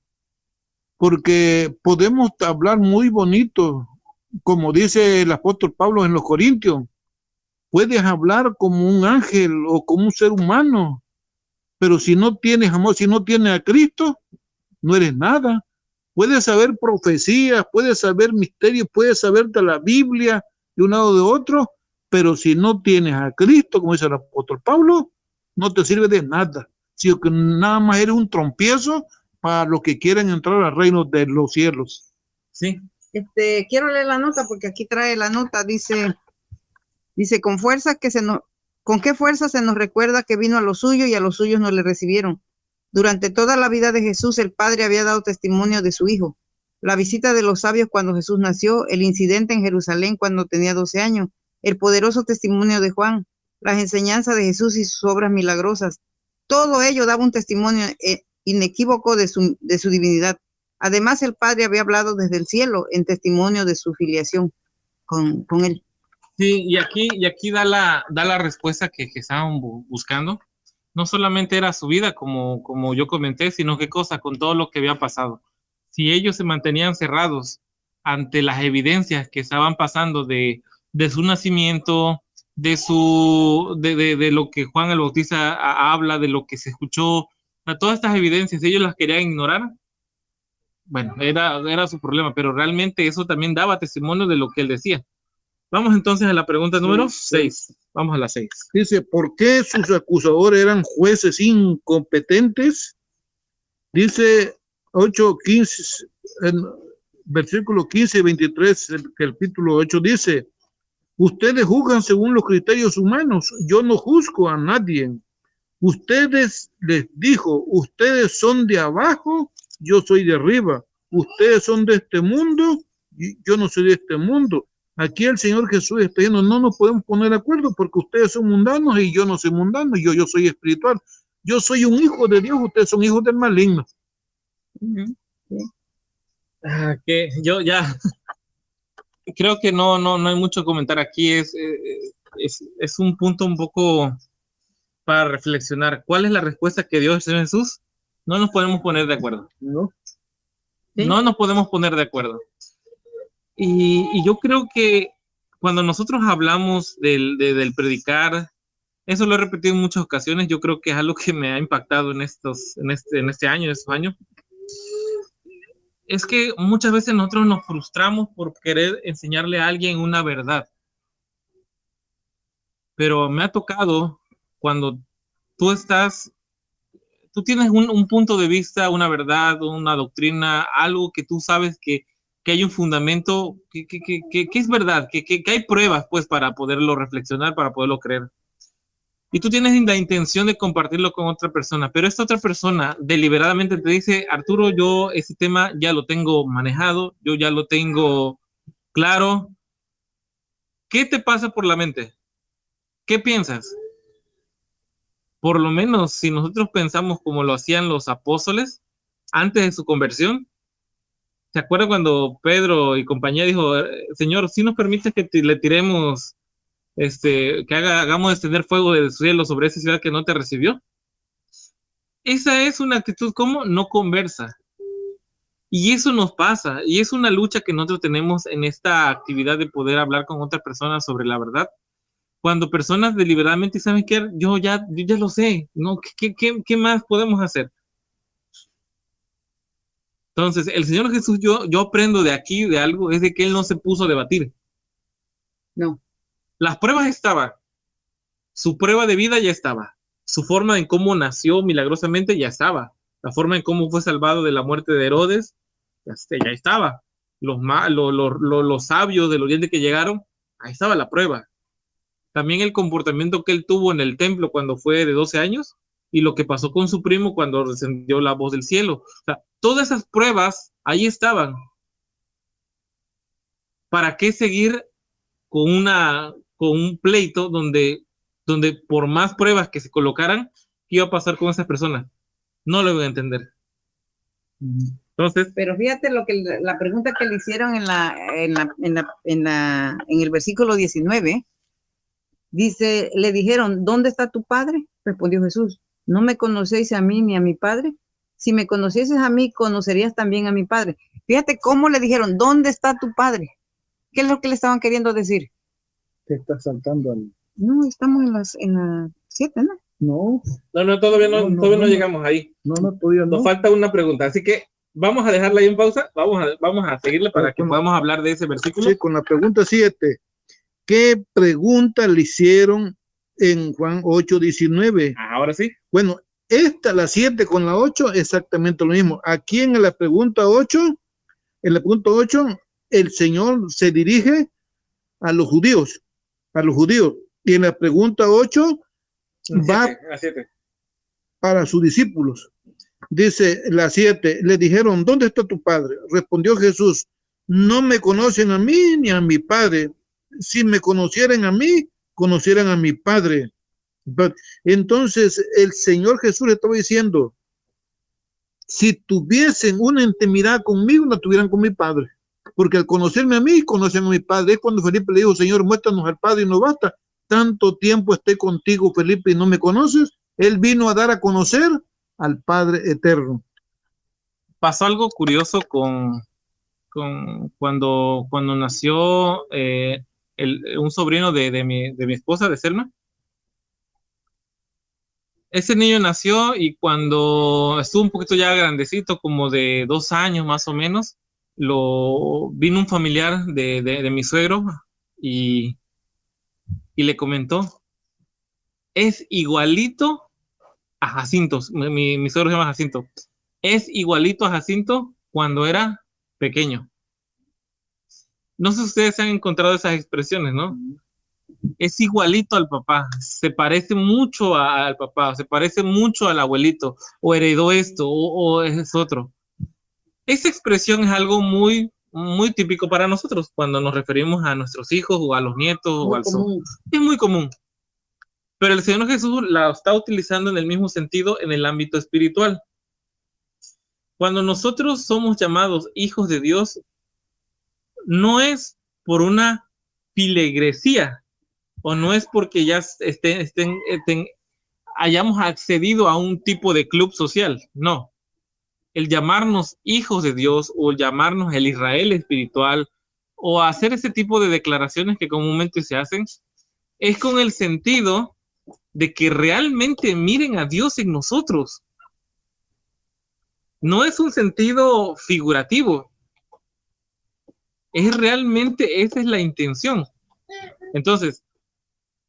Porque podemos hablar muy bonito, como dice el apóstol Pablo en los Corintios. Puedes hablar como un ángel o como un ser humano, pero si no tienes amor, si no tienes a Cristo, no eres nada. Puedes saber profecías, puedes saber misterios, puedes saber de la Biblia de un lado o de otro, pero si no tienes a Cristo, como dice el apóstol Pablo, no te sirve de nada, sino que nada más eres un trompiezo para los que quieren entrar al reino de los cielos. Sí. Quiero leer la nota porque aquí trae la nota, dice con qué fuerza se nos recuerda que vino a los suyos y a los suyos no le recibieron. Durante toda la vida de Jesús, el Padre había dado testimonio de su Hijo. La visita de los sabios cuando Jesús nació, el incidente en Jerusalén cuando tenía 12 años, el poderoso testimonio de Juan, las enseñanzas de Jesús y sus obras milagrosas. Todo ello daba un testimonio inequívoco de su divinidad. Además, el Padre había hablado desde el cielo en testimonio de su filiación con él. Sí, y aquí da la respuesta que estaban buscando. No solamente era su vida, como yo comenté, sino qué cosa, con todo lo que había pasado. Si ellos se mantenían cerrados ante las evidencias que estaban pasando de su nacimiento, de lo que Juan el Bautista habla, de lo que se escuchó, todas estas evidencias, ellos las querían ignorar. Bueno, era su problema, pero realmente eso también daba testimonio de lo que él decía. Vamos entonces a la pregunta número 6. Vamos a la 6. Dice, ¿por qué sus acusadores eran jueces incompetentes? Dice 8:15, versículo 15 y 23, el capítulo 8 dice, ustedes juzgan según los criterios humanos, yo no juzgo a nadie. Ustedes, les dijo, ustedes son de abajo, yo soy de arriba. Ustedes son de este mundo, y yo no soy de este mundo. Aquí el Señor Jesús está diciendo, no nos podemos poner de acuerdo porque ustedes son mundanos y yo no soy mundano, yo soy espiritual. Yo soy un hijo de Dios, ustedes son hijos del maligno. Que yo ya creo que no hay mucho que comentar aquí. Es un punto un poco para reflexionar. ¿Cuál es la respuesta que dio el Señor Jesús? No nos podemos poner de acuerdo. No. ¿Sí? No nos podemos poner de acuerdo. Y yo creo que cuando nosotros hablamos del predicar, eso lo he repetido en muchas ocasiones, yo creo que es algo que me ha impactado en este año, en estos años. Es que muchas veces nosotros nos frustramos por querer enseñarle a alguien una verdad. Pero me ha tocado cuando tú tienes un punto de vista, una verdad, una doctrina, algo que tú sabes que hay un fundamento, que es verdad, que hay pruebas pues para poderlo reflexionar, para poderlo creer. Y tú tienes la intención de compartirlo con otra persona, pero esta otra persona deliberadamente te dice, Arturo, yo ese tema ya lo tengo manejado, yo ya lo tengo claro. ¿Qué te pasa por la mente? ¿Qué piensas? Por lo menos si nosotros pensamos como lo hacían los apóstoles antes de su conversión, ¿se acuerdan cuando Pedro y compañía dijo, Señor, si nos permite que le tiremos, que hagamos descender fuego del cielo sobre esa ciudad que no te recibió? Esa es una actitud como no conversa. Y eso nos pasa, y es una lucha que nosotros tenemos en esta actividad de poder hablar con otras personas sobre la verdad. Cuando personas deliberadamente saben que yo ya lo sé, ¿no? ¿Qué más podemos hacer? Entonces, el Señor Jesús, yo aprendo de aquí, de algo, es de que Él no se puso a debatir. No. Las pruebas estaban. Su prueba de vida ya estaba. Su forma en cómo nació milagrosamente ya estaba. La forma en cómo fue salvado de la muerte de Herodes ya estaba. Los sabios del oriente que llegaron, ahí estaba la prueba. También el comportamiento que él tuvo en el templo cuando fue de 12 años y lo que pasó con su primo cuando descendió la voz del cielo. O sea, todas esas pruebas ahí estaban. ¿Para qué seguir con un pleito donde por más pruebas que se colocaran, ¿qué iba a pasar con esas personas? No lo voy a entender. Entonces, pero fíjate la pregunta que le hicieron en el versículo 19. Dice, le dijeron, ¿dónde está tu padre? Respondió Jesús, ¿no me conocéis a mí ni a mi padre? Si me conocieses a mí, conocerías también a mi padre. Fíjate cómo le dijeron, ¿dónde está tu padre? ¿Qué es lo que le estaban queriendo decir? Te está saltando al... No, estamos en la 7, ¿no? No, todavía no llegamos ahí. Todavía no. Nos falta una pregunta, así que vamos a dejarla ahí en pausa, vamos a seguirle para que podamos hablar de ese versículo. Sí, con la pregunta 7. ¿Qué pregunta le hicieron en Juan 8:19? Ahora sí. Bueno, la 7 con la 8, exactamente lo mismo. Aquí en la pregunta 8, el Señor se dirige a los judíos. Y en la pregunta 8 va para sus discípulos. Dice la 7, le dijeron, ¿dónde está tu padre? Respondió Jesús, no me conocen a mí ni a mi padre. si me conocieran a mí, conocieran a mi Padre. Entonces el Señor Jesús le estaba diciendo, si tuviesen una intimidad conmigo, la tuvieran con mi Padre. Porque al conocerme a mí, conocen a mi Padre. Es cuando Felipe le dijo, Señor, muéstranos al Padre y no basta. Tanto tiempo esté contigo, Felipe, y no me conoces. Él vino a dar a conocer al Padre eterno. Pasó algo curioso cuando nació un sobrino de mi esposa, de Selma. Ese niño nació y cuando estuvo un poquito ya grandecito, como de 2 años más o menos, vino un familiar de mi suegro y le comentó, es igualito a Jacinto. Mi suegro se llama Jacinto. Es igualito a Jacinto cuando era pequeño. No sé si ustedes se han encontrado esas expresiones, ¿no? Es igualito al papá, se parece mucho al papá, se parece mucho al abuelito, o heredó esto, o es otro. Esa expresión es algo muy, muy típico para nosotros cuando nos referimos a nuestros hijos o a los nietos o al sobrino. Es muy común. Pero el Señor Jesús la está utilizando en el mismo sentido en el ámbito espiritual. Cuando nosotros somos llamados hijos de Dios, no es por una filigresía, o no es porque ya hayamos accedido a un tipo de club social, no. El llamarnos hijos de Dios o llamarnos el Israel espiritual o hacer ese tipo de declaraciones que comúnmente se hacen es con el sentido de que realmente miren a Dios en nosotros. No es un sentido figurativo, es realmente, esa es la intención. Entonces,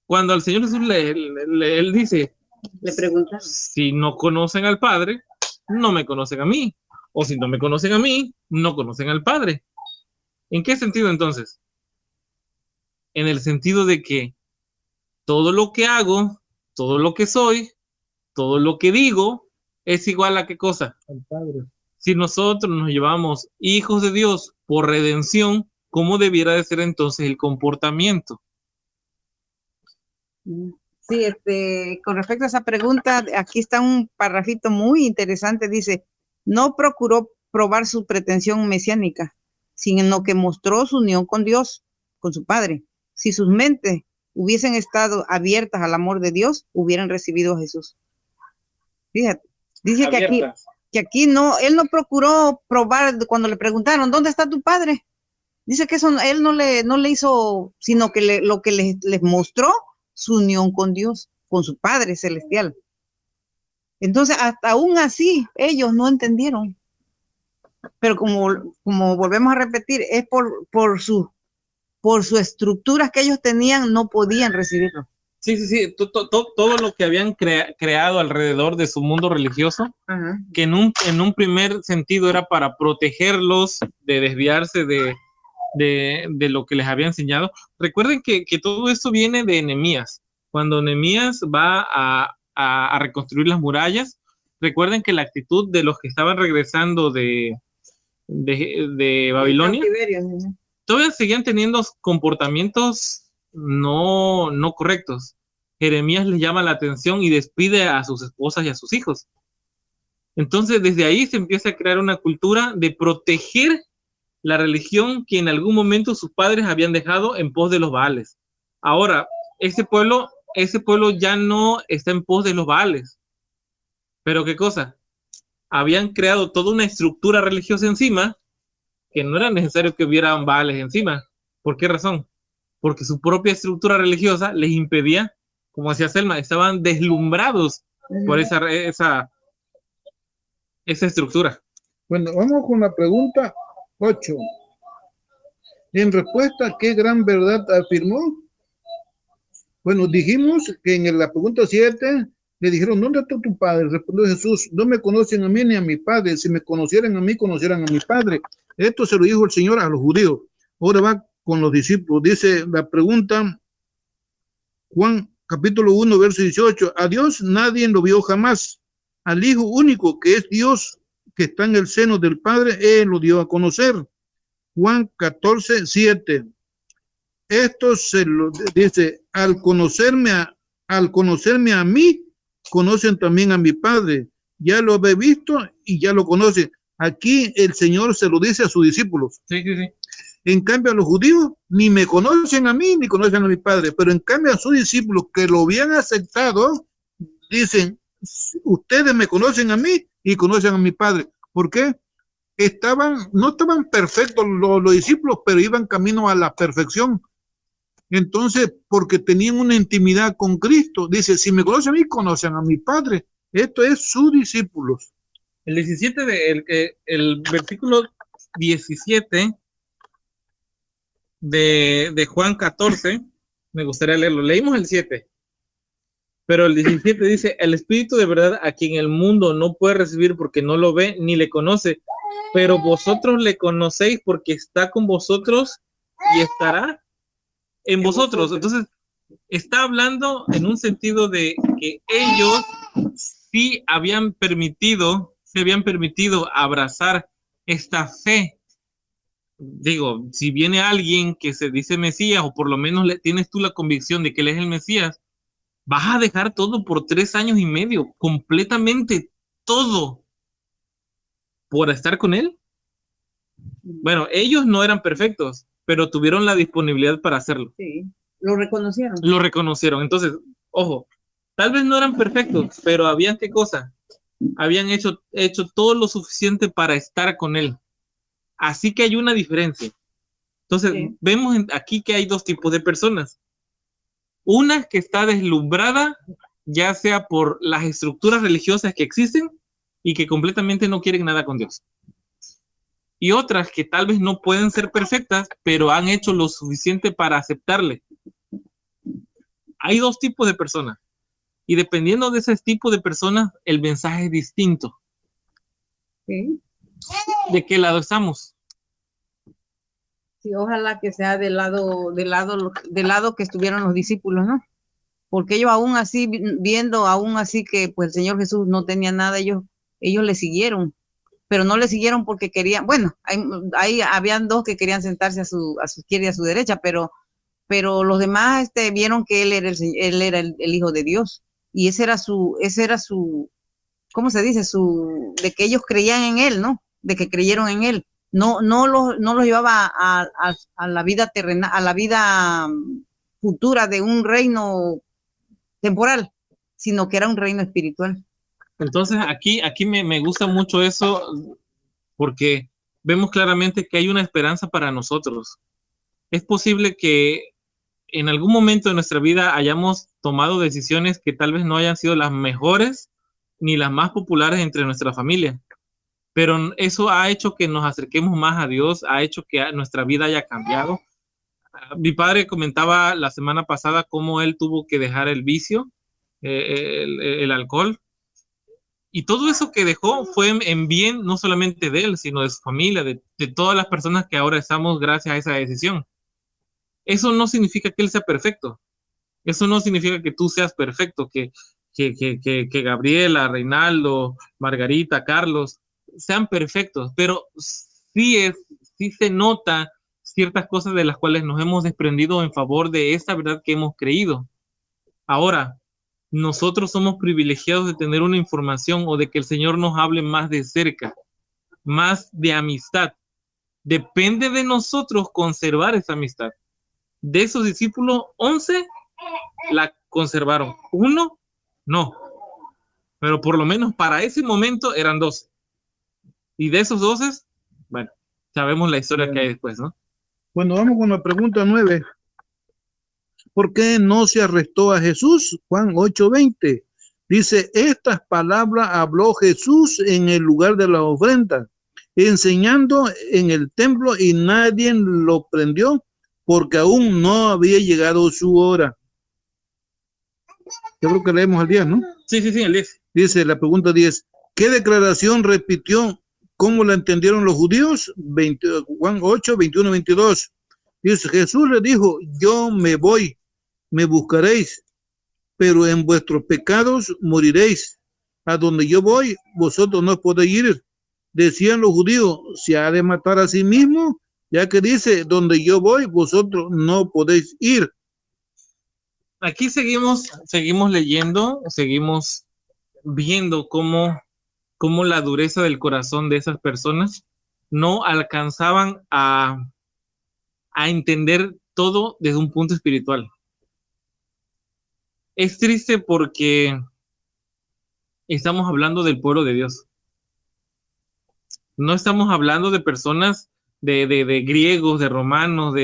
cuando al Señor Jesús él dice, le preguntan, si no conocen al Padre, no me conocen a mí. O si no me conocen a mí, no conocen al Padre. ¿En qué sentido entonces? En el sentido de que todo lo que hago, todo lo que soy, todo lo que digo, es igual a qué cosa? Al Padre. Si nosotros nos llevamos hijos de Dios por redención, ¿cómo debiera de ser entonces el comportamiento? Sí, con respecto a esa pregunta, aquí está un parrafito muy interesante, dice, no procuró probar su pretensión mesiánica, sino que mostró su unión con Dios, con su Padre. Si sus mentes hubiesen estado abiertas al amor de Dios, hubieran recibido a Jesús. Fíjate, dice que aquí no, él no procuró probar, cuando le preguntaron, ¿dónde está tu Padre? Dice que eso él no le hizo, sino que lo que les mostró su unión con Dios, con su Padre Celestial. Entonces, hasta aún así, ellos no entendieron. Pero como volvemos a repetir, es por su estructuras que ellos tenían, no podían recibirlo. Sí. Todo lo que habían creado alrededor de su mundo religioso, que en un primer sentido era para protegerlos de desviarse de lo que les había enseñado. Recuerden que todo esto viene de Nehemías. Cuando Nehemías va a reconstruir las murallas, recuerden que la actitud de los que estaban regresando de Babilonia, todavía seguían teniendo comportamientos no correctos. Jeremías les llama la atención y despide a sus esposas y a sus hijos. Entonces, desde ahí se empieza a crear una cultura de proteger la religión que en algún momento sus padres habían dejado en pos de los Baales. Ahora, ese pueblo ya no está en pos de los Baales. Pero ¿qué cosa? Habían creado toda una estructura religiosa encima que no era necesario que hubieran Baales encima. ¿Por qué razón? Porque su propia estructura religiosa les impedía, como decía Selma, estaban deslumbrados por esa estructura. Bueno, vamos con la pregunta 8. En respuesta, ¿qué gran verdad afirmó? Bueno, dijimos que en la pregunta 7 le dijeron, ¿dónde está tu padre? Respondió Jesús, no me conocen a mí ni a mi padre. Si me conocieran a mí, conocieran a mi padre. Esto se lo dijo el Señor a los judíos. Ahora va con los discípulos. Dice la pregunta, Juan capítulo 1, verso 18. A Dios nadie lo vio jamás. Al Hijo único que es Dios, que está en el seno del Padre, Él lo dio a conocer. Juan 14, 7. esto se lo dice, al conocerme a mí, conocen también a mi Padre. Ya lo he visto y ya lo conocen. Aquí el Señor se lo dice a sus discípulos. Sí, sí, sí. En cambio, a los judíos ni me conocen a mí ni conocen a mi Padre, pero en cambio a sus discípulos que lo habían aceptado, dicen, ustedes me conocen a mí y conocen a mi Padre. ¿Por qué? No estaban perfectos los discípulos, pero iban camino a la perfección. Entonces, porque tenían una intimidad con Cristo, dice, si me conocen a mí, conocen a mi Padre. Esto es sus discípulos. El 17, el versículo 17 de Juan 14, me gustaría leerlo. Leímos el 7, pero el 17 dice, el Espíritu de verdad a quien el mundo no puede recibir porque no lo ve ni le conoce, pero vosotros le conocéis porque está con vosotros y estará en vosotros. Entonces, está hablando en un sentido de que ellos sí se habían permitido abrazar esta fe. Digo, si viene alguien que se dice Mesías, o por lo menos tienes tú la convicción de que él es el Mesías, vas a dejar todo por 3 años y medio, completamente todo, por estar con él. Bueno, ellos no eran perfectos, pero tuvieron la disponibilidad para hacerlo. Sí, lo reconocieron. Lo reconocieron. Entonces, ojo, tal vez no eran perfectos, pero habían qué cosa, habían hecho todo lo suficiente para estar con él. Así que hay una diferencia. Entonces, sí, vemos aquí que hay dos tipos de personas. Una que está deslumbrada, ya sea por las estructuras religiosas que existen y que completamente no quieren nada con Dios. Y otras que tal vez no pueden ser perfectas, pero han hecho lo suficiente para aceptarle. Hay dos tipos de personas. Y dependiendo de ese tipo de personas, el mensaje es distinto. Sí. ¿De qué lado estamos? Sí, ojalá que sea del lado que estuvieron los discípulos, ¿no? Porque ellos aún así, viendo aún así que pues el Señor Jesús no tenía nada, ellos le siguieron, pero no le siguieron porque querían, bueno, ahí habían dos que querían sentarse a su izquierda y a su derecha, pero los demás vieron que él era el Hijo de Dios, y ese era su, ¿cómo se dice? De que ellos creían en él, ¿no? De que creyeron en él. No los llevaba a la vida terrenal, a la vida futura de un reino temporal, sino que era un reino espiritual. Entonces aquí me gusta mucho eso, porque vemos claramente que hay una esperanza para nosotros. Es posible que en algún momento de nuestra vida hayamos tomado decisiones que tal vez no hayan sido las mejores ni las más populares entre nuestra familia, pero eso ha hecho que nos acerquemos más a Dios, ha hecho que nuestra vida haya cambiado. Mi padre comentaba la semana pasada cómo él tuvo que dejar el vicio, el alcohol, y todo eso que dejó fue en bien no solamente de él, sino de su familia, de todas las personas que ahora estamos gracias a esa decisión. Eso no significa que él sea perfecto. Eso no significa que tú seas perfecto, que Gabriela, Reinaldo, Margarita, Carlos sean perfectos, pero sí se nota ciertas cosas de las cuales nos hemos desprendido en favor de esa verdad que hemos creído. Ahora, nosotros somos privilegiados de tener una información o de que el Señor nos hable más de cerca, más de amistad. Depende de nosotros conservar esa amistad. De esos discípulos, 11 la conservaron. 1, no. Pero por lo menos para ese momento eran 12. Y de esos 12, bueno, sabemos la historia que hay después, ¿no? Bueno, vamos con la pregunta 9. ¿Por qué no se arrestó a Jesús? Juan 8:20. Dice, estas palabras habló Jesús en el lugar de la ofrenda, enseñando en el templo, y nadie lo prendió porque aún no había llegado su hora. Yo creo que leemos el 10, ¿no? Sí, el 10. Dice la pregunta 10. ¿Qué declaración repitió? ¿Cómo la entendieron los judíos? Juan 8, 21, 22. Dice, Jesús le dijo, yo me voy, me buscaréis, pero en vuestros pecados moriréis. A donde yo voy, vosotros no podéis ir. Decían los judíos, ¿se ha de matar a sí mismo? ya que dice, donde yo voy, vosotros no podéis ir. Aquí seguimos leyendo, seguimos viendo cómo la dureza del corazón de esas personas no alcanzaban a entender todo desde un punto espiritual. Es triste porque estamos hablando del pueblo de Dios. No estamos hablando de personas de griegos, de romanos,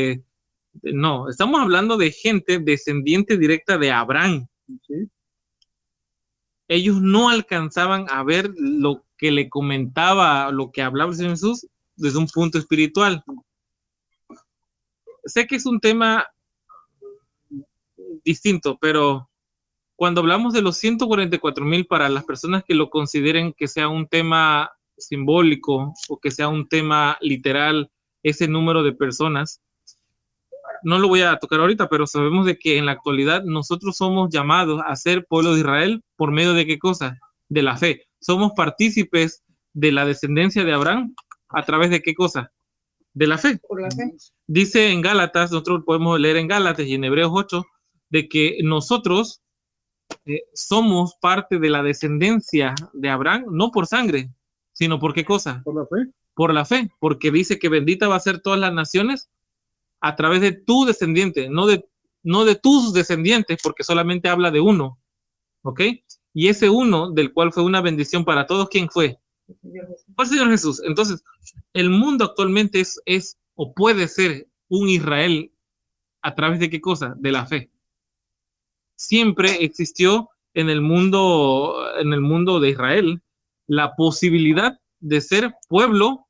no, estamos hablando de gente descendiente directa de Abraham. ¿Sí? Ellos no alcanzaban a ver lo que le comentaba, lo que hablaba el Señor Jesús desde un punto espiritual. Sé que es un tema distinto, pero cuando hablamos de los 144,000 para las personas que lo consideren que sea un tema simbólico o que sea un tema literal, ese número de personas, no lo voy a tocar ahorita, pero sabemos de que en la actualidad nosotros somos llamados a ser pueblo de Israel por medio de ¿qué cosa? De la fe. Somos partícipes de la descendencia de Abraham a través de ¿qué cosa? De la fe. Por la fe. Dice en Gálatas, nosotros podemos leer en Gálatas y en Hebreos 8, de que nosotros somos parte de la descendencia de Abraham, no por sangre, sino por ¿qué cosa? Por la fe. Por la fe, porque dice que bendita va a ser todas las naciones a través de tu descendiente, no de tus descendientes, porque solamente habla de uno, ¿ok? Y ese uno, del cual fue una bendición para todos, ¿quién fue? Fue el Señor Jesús. Entonces, el mundo actualmente es o puede ser un Israel a través de ¿qué cosa? De la fe. Siempre existió en el mundo de Israel la posibilidad de ser pueblo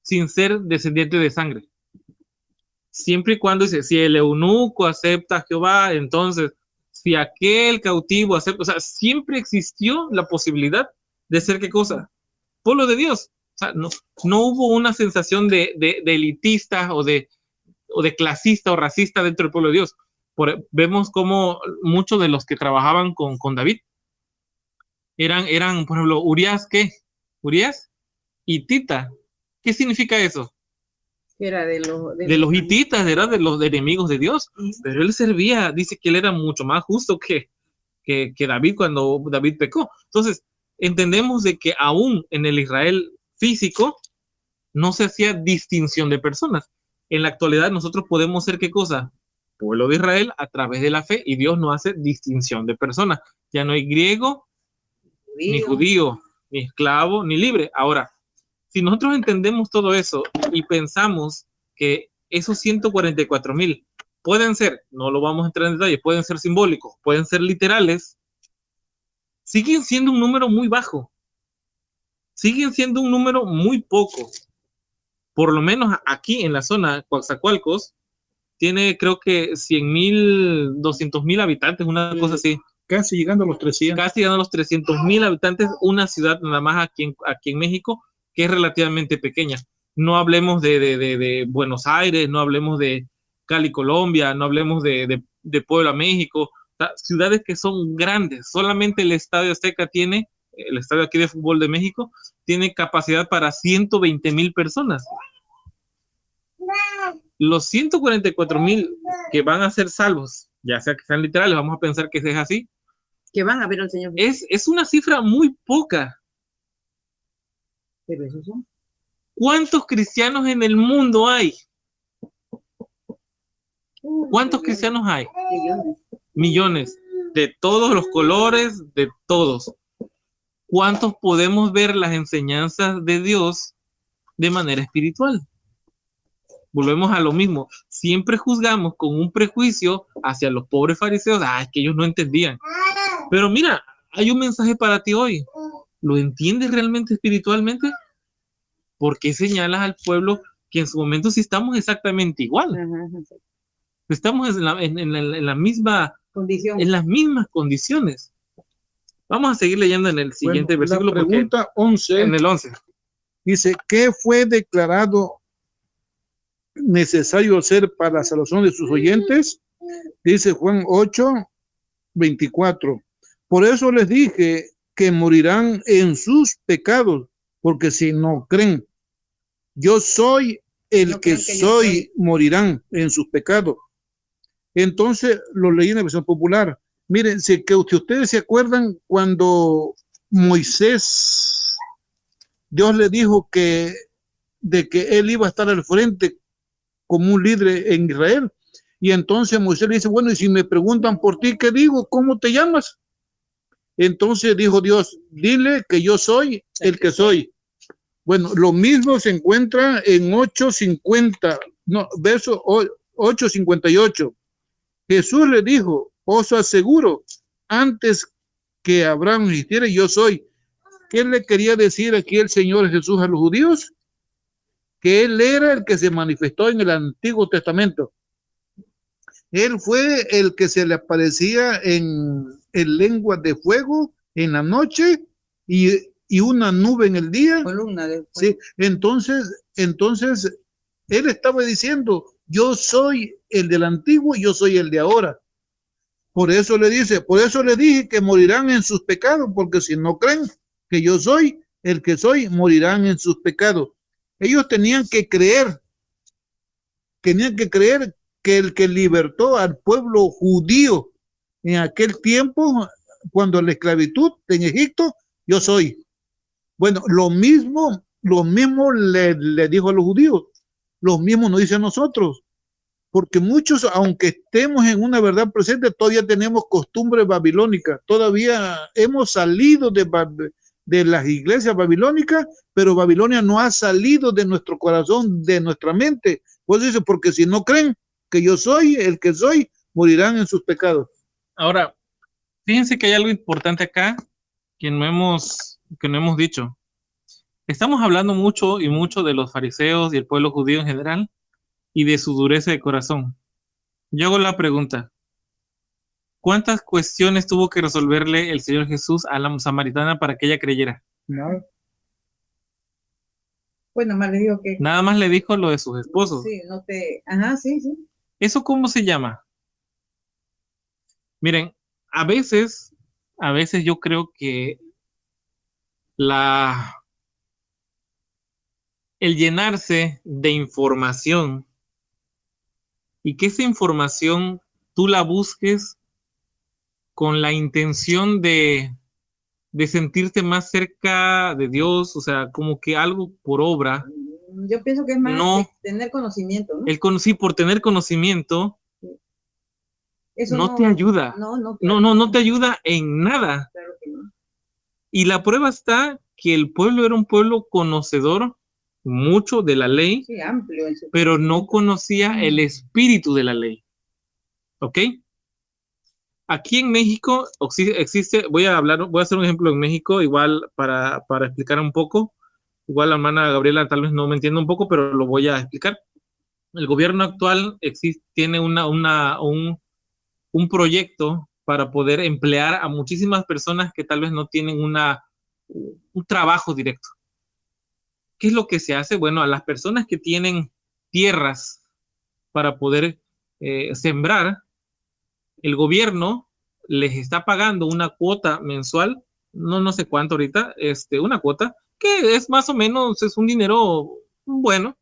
sin ser descendiente de sangre. Siempre y cuando dice, si el eunuco acepta a Jehová, entonces, si aquel cautivo acepta, o sea, siempre existió la posibilidad de ser ¿qué cosa? Pueblo de Dios. O sea, no hubo una sensación de elitista o de clasista o racista dentro del pueblo de Dios. Vemos como muchos de los que trabajaban con David eran, por ejemplo, Urias, ¿qué? Urias y Tita. ¿Qué significa eso? Era de los hititas, era de los enemigos de Dios, pero él servía, dice que él era mucho más justo que David cuando David pecó. Entonces, entendemos de que aún en el Israel físico no se hacía distinción de personas. En la actualidad nosotros podemos ser ¿qué cosa? Pueblo de Israel a través de la fe, y Dios no hace distinción de personas. Ya no hay griego, ni judío, ni esclavo, ni libre. Ahora, si nosotros entendemos todo eso y pensamos que esos 144,000 pueden ser, no lo vamos a entrar en detalle, pueden ser simbólicos, pueden ser literales, siguen siendo un número muy bajo. Siguen siendo un número muy poco. Por lo menos aquí en la zona Coatzacoalcos tiene creo que 100,000, 200,000 habitantes, una cosa así. Casi llegando a los 300. Casi llegando a los 300,000 habitantes, una ciudad nada más aquí en México, que es relativamente pequeña. No hablemos de Buenos Aires, no hablemos de Cali, Colombia, no hablemos de Puebla, México, ciudades que son grandes. Solamente el Estadio Azteca tiene, el estadio aquí de fútbol de México, tiene capacidad para 120,000 personas. Los 144,000 que van a ser salvos, ya sea que sean literales, vamos a pensar que es así, que van a ver al Señor. Es una cifra muy poca. Pero esos son. ¿Cuántos cristianos en el mundo hay? ¿Cuántos cristianos hay? Millones. De todos los colores, de todos. ¿Cuántos podemos ver las enseñanzas de Dios de manera espiritual? Volvemos a lo mismo. Siempre juzgamos con un prejuicio hacia los pobres fariseos. Es que ellos no entendían. Pero mira, hay un mensaje para ti hoy. ¿Lo entiendes realmente espiritualmente? ¿Por qué señalas al pueblo que en su momento sí estamos exactamente igual? Estamos en la misma condición. En las mismas condiciones. Vamos a seguir leyendo en el siguiente versículo. La pregunta 11. En el 11. Dice, ¿qué fue declarado necesario hacer para la salvación de sus oyentes? Dice Juan 8:24. Por eso les dije que morirán en sus pecados, porque si no creen, yo soy el que soy morirán en sus pecados. Entonces lo leí en la versión popular. Miren, si ustedes se acuerdan cuando Moisés, Dios le dijo de que él iba a estar al frente como un líder en Israel. Y entonces Moisés le dice, bueno, y si me preguntan por ti, ¿qué digo? ¿Cómo te llamas? Entonces dijo Dios, dile que yo soy el que soy. Bueno, lo mismo se encuentra en 8:50, no, verso 8:58. Jesús le dijo, os aseguro, antes que Abraham existiera, yo soy. ¿Qué le quería decir aquí el Señor Jesús a los judíos? Que Él era el que se manifestó en el Antiguo Testamento. Él fue el que se le aparecía en lenguas de fuego en la noche y una nube en el día. Columna de fuego. Sí, entonces, Él estaba diciendo, yo soy el del antiguo, yo soy el de ahora. Por eso le dije que morirán en sus pecados, porque si no creen que yo soy el que soy, morirán en sus pecados. Ellos tenían que creer que el que libertó al pueblo judío en aquel tiempo, cuando la esclavitud en Egipto, yo soy. Bueno, lo mismo le dijo a los judíos, lo mismo nos dice a nosotros, porque muchos, aunque estemos en una verdad presente, todavía tenemos costumbres babilónicas, todavía hemos salido de las iglesias babilónicas, pero Babilonia no ha salido de nuestro corazón, de nuestra mente. Pues dice, porque si no creen que yo soy el que soy, morirán en sus pecados. Ahora, fíjense que hay algo importante acá que no hemos dicho. Estamos hablando mucho y mucho de los fariseos y el pueblo judío en general y de su dureza de corazón. Yo hago la pregunta, ¿cuántas cuestiones tuvo que resolverle el Señor Jesús a la samaritana para que ella creyera? No. Pues nada más le dijo que... Nada más le dijo lo de sus esposos. Sí, no te... Ajá, sí, sí. ¿Eso cómo se llama? Miren, a veces yo creo que el llenarse de información y que esa información tú la busques con la intención de sentirte más cerca de Dios, o sea, como que algo por obra. Yo pienso que es más tener conocimiento, ¿no? Sí, por tener conocimiento, eso no te ayuda. No te ayuda en nada. Claro que no. Y la prueba está que el pueblo era un pueblo conocedor mucho de la ley, sí, amplio, pero no conocía el espíritu de la ley. ¿Ok? Aquí en México existe, voy a hacer un ejemplo en México, igual para explicar un poco. Igual la hermana Gabriela tal vez no me entienda un poco, pero lo voy a explicar. El gobierno actual tiene un proyecto para poder emplear a muchísimas personas que tal vez no tienen un trabajo directo. ¿Qué es lo que se hace? Bueno, a las personas que tienen tierras para poder sembrar, el gobierno les está pagando una cuota mensual, no sé cuánto ahorita, una cuota, que es más o menos, es un dinero bueno,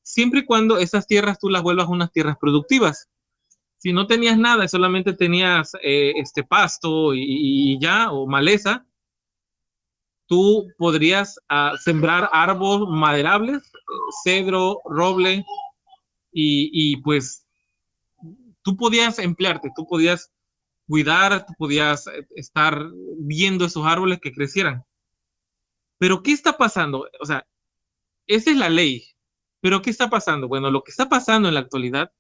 siempre y cuando esas tierras tú las vuelvas unas tierras productivas. Si no tenías nada y solamente tenías pasto y ya, o maleza, tú podrías sembrar árboles maderables, cedro, roble, y pues tú podías emplearte, tú podías cuidar, tú podías estar viendo esos árboles que crecieran. Pero ¿qué está pasando? O sea, esa es la ley. Pero ¿qué está pasando? Bueno, lo que está pasando en la actualidad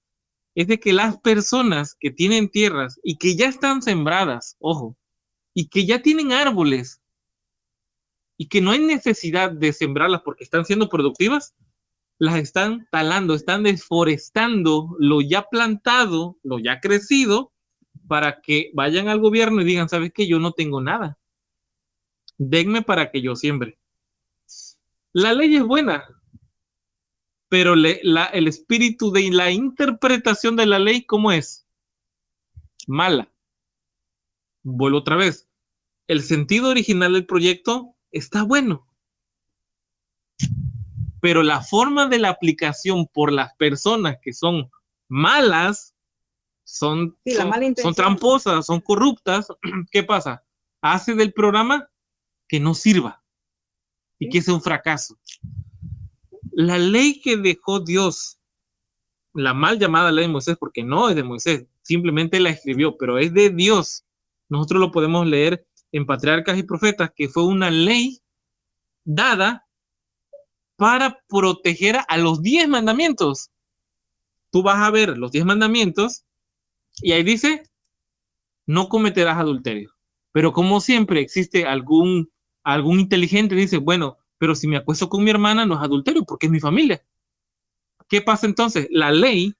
es de que las personas que tienen tierras y que ya están sembradas, ojo, y que ya tienen árboles y que no hay necesidad de sembrarlas porque están siendo productivas, las están talando, están desforestando lo ya plantado, lo ya crecido, para que vayan al gobierno y digan, ¿sabes qué? Yo no tengo nada. Denme para que yo siembre. La ley es buena, pero el espíritu de la interpretación de la ley, ¿cómo es? Mala. Vuelvo otra vez. El sentido original del proyecto está bueno, pero la forma de la aplicación por las personas que son malas, son tramposas, son corruptas, ¿qué pasa? Hace del programa que no sirva y que sea un fracaso. La ley que dejó Dios, la mal llamada ley de Moisés, porque no es de Moisés, simplemente la escribió, pero es de Dios. Nosotros lo podemos leer en Patriarcas y Profetas, que fue una ley dada para proteger a los 10 mandamientos. Tú vas a ver los 10 mandamientos y ahí dice, no cometerás adulterio. Pero como siempre existe algún inteligente que dice, bueno, pero si me acuesto con mi hermana no es adulterio porque es mi familia. ¿Qué pasa entonces? La ley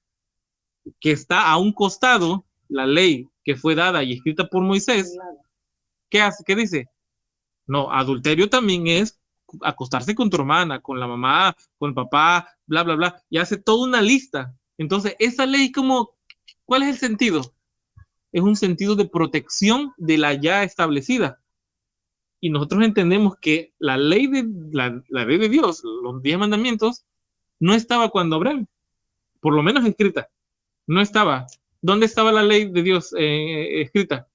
que está a un costado, la ley que fue dada y escrita por Moisés, ¿qué hace? ¿Qué dice? No, adulterio también es acostarse con tu hermana, con la mamá, con el papá, bla, bla, bla, y hace toda una lista. Entonces, esa ley, ¿cuál es el sentido? Es un sentido de protección de la ya establecida. Y nosotros entendemos que la ley de Dios, los 10 mandamientos, no estaba cuando Abraham, por lo menos escrita, no estaba. ¿Dónde estaba la ley de Dios escrita?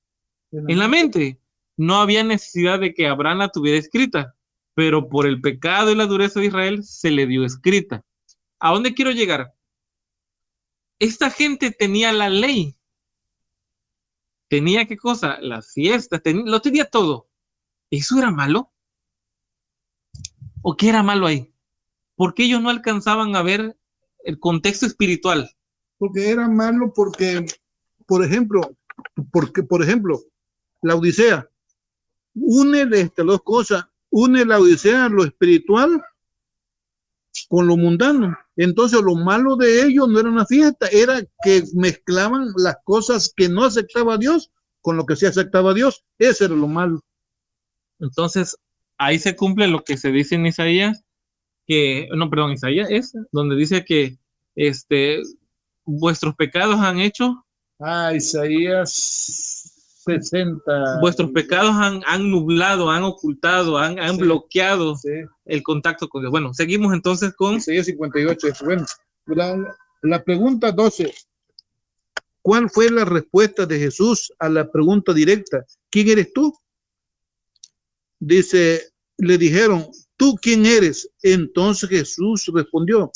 En la mente. No había necesidad de que Abraham la tuviera escrita, pero por el pecado y la dureza de Israel se le dio escrita. ¿A dónde quiero llegar? Esta gente tenía la ley. ¿Tenía qué cosa? Las fiestas, lo tenía todo. ¿Eso era malo? ¿O qué era malo ahí? ¿Por qué ellos no alcanzaban a ver el contexto espiritual? Porque era malo porque, por ejemplo, la Odisea une estas dos cosas, une la Odisea, lo espiritual, con lo mundano. Entonces lo malo de ellos no era una fiesta, era que mezclaban las cosas que no aceptaba Dios con lo que sí aceptaba Dios. Eso era lo malo. Entonces, ahí se cumple lo que se dice en Isaías, Isaías es donde dice que vuestros pecados han hecho. Isaías 60. Vuestros pecados han nublado, han ocultado, han bloqueado el contacto con Dios. Bueno, seguimos entonces con Isaías 58. Bueno, la pregunta 12. ¿Cuál fue la respuesta de Jesús a la pregunta directa? ¿Quién eres tú? Dice, le dijeron, ¿tú quién eres? Entonces Jesús respondió,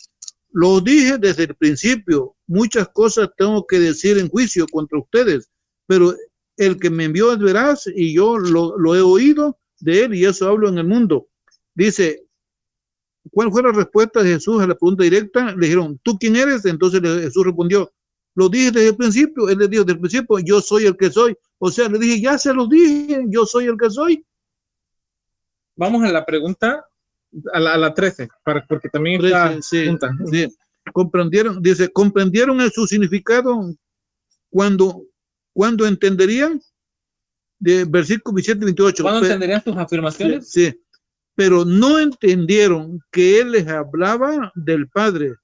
lo dije desde el principio, muchas cosas tengo que decir en juicio contra ustedes, pero el que me envió es veraz y yo lo he oído de él y eso hablo en el mundo. Dice, ¿cuál fue la respuesta de Jesús a la pregunta directa? Le dijeron, ¿tú quién eres? Entonces Jesús respondió, lo dije desde el principio. Él le dijo desde el principio, yo soy el que soy. O sea, le dije, ya se los dije, yo soy el que soy. Vamos a la pregunta, a la 13, porque también está junta. Sí. ¿Comprendieron su significado cuando entenderían? De versículo 27 y 28. ¿Cuándo entenderían tus afirmaciones? Sí, pero no entendieron que él les hablaba del Padre.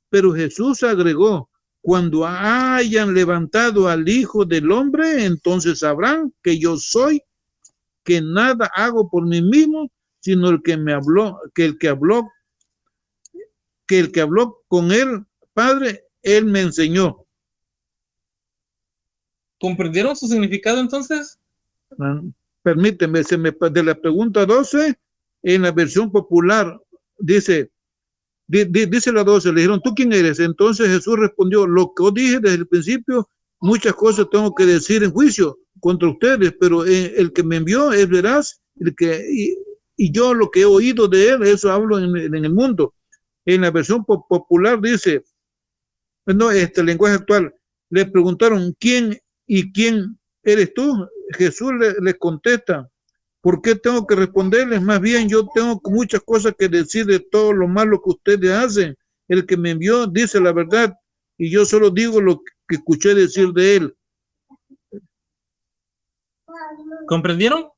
Pero Jesús agregó, cuando hayan levantado al Hijo del Hombre, entonces sabrán que yo soy, que nada hago por mí mismo, sino el que me habló, que el que habló con él, Padre, él me enseñó. ¿Comprendieron su significado entonces? Permíteme, de la pregunta 12, en la versión popular, dice la 12, le dijeron, ¿tú quién eres? Entonces Jesús respondió, lo que os dije desde el principio, muchas cosas tengo que decir en juicio contra ustedes, pero el que me envió es veraz, y yo lo que he oído de él, eso hablo en el mundo. En la versión popular dice, lenguaje actual, le preguntaron, ¿quién eres tú? Jesús les contesta, ¿por qué tengo que responderles? Más bien yo tengo muchas cosas que decir de todo lo malo que ustedes hacen. El que me envió dice la verdad y yo solo digo lo que escuché decir de él. ¿Comprendieron?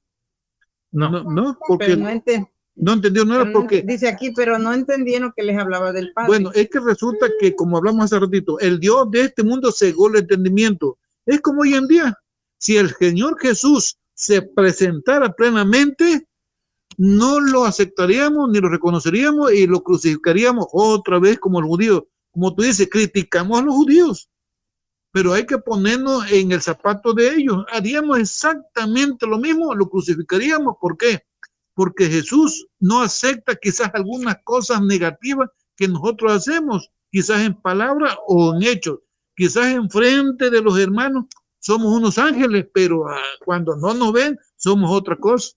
No, porque no entendió nada porque... Dice aquí, pero no entendieron que les hablaba del Padre. Bueno, es que resulta que, como hablamos hace ratito, el Dios de este mundo cegó el entendimiento. Es como hoy en día. Si el Señor Jesús se presentara plenamente, no lo aceptaríamos ni lo reconoceríamos y lo crucificaríamos otra vez como los judíos. Como tú dices, criticamos a los judíos, pero hay que ponernos en el zapato de ellos. Haríamos exactamente lo mismo, lo crucificaríamos. ¿Por qué? Porque Jesús no acepta quizás algunas cosas negativas que nosotros hacemos, quizás en palabra o en hechos, quizás en frente de los hermanos somos unos ángeles, pero cuando no nos ven somos otra cosa.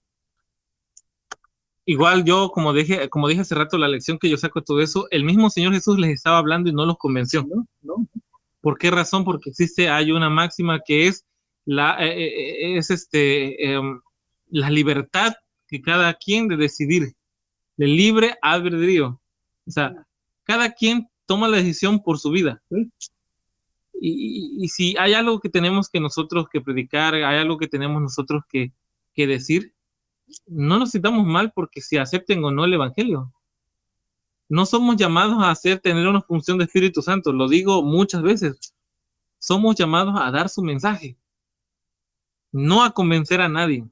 Igual yo, como dije hace rato, la lección que yo saco de todo eso, el mismo Señor Jesús les estaba hablando y no los convenció. No. ¿Por qué razón? Porque hay una máxima que es la libertad que cada quien de decidir, de libre albedrío. O sea, cada quien toma la decisión por su vida. ¿Sí? Y si hay algo que tenemos que nosotros que predicar, hay algo que tenemos nosotros que decir, no nos sintamos mal porque si acepten o no el evangelio. No somos llamados a tener una función de Espíritu Santo, lo digo muchas veces. Somos llamados a dar su mensaje, no a convencer a nadie.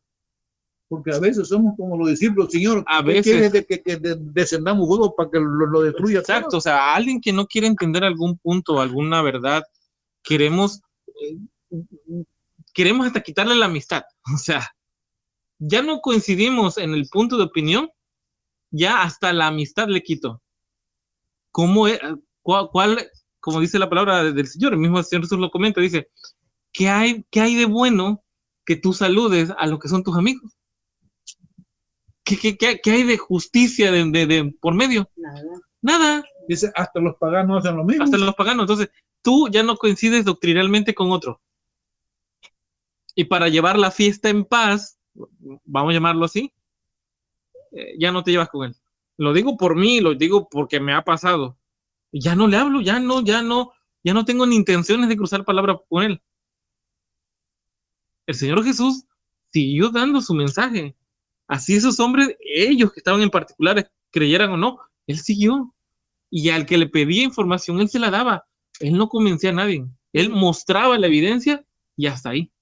Porque a veces somos como los discípulos, Señor, a veces que descendamos juegos para que lo destruya. Exacto, todo. O sea, alguien que no quiere entender algún punto, alguna verdad, queremos hasta quitarle la amistad. O sea, ya no coincidimos en el punto de opinión, ya hasta la amistad le quito. Como dice la palabra del Señor, el mismo Señor Jesús lo comenta, dice, ¿qué hay de bueno que tú saludes a los que son tus amigos? ¿Qué hay de justicia de por medio? Nada. Dice, hasta los paganos hacen lo mismo. Hasta los paganos. Entonces, tú ya no coincides doctrinalmente con otro. Y para llevar la fiesta en paz, vamos a llamarlo así, ya no te llevas con él. Lo digo por mí, lo digo porque me ha pasado. Ya no le hablo, ya no tengo ni intenciones de cruzar palabra con él. El Señor Jesús siguió dando su mensaje. Así esos hombres, ellos que estaban en particulares, creyeran o no, él siguió. Y al que le pedía información, él se la daba. Él no convencía a nadie. Él mostraba la evidencia y hasta ahí.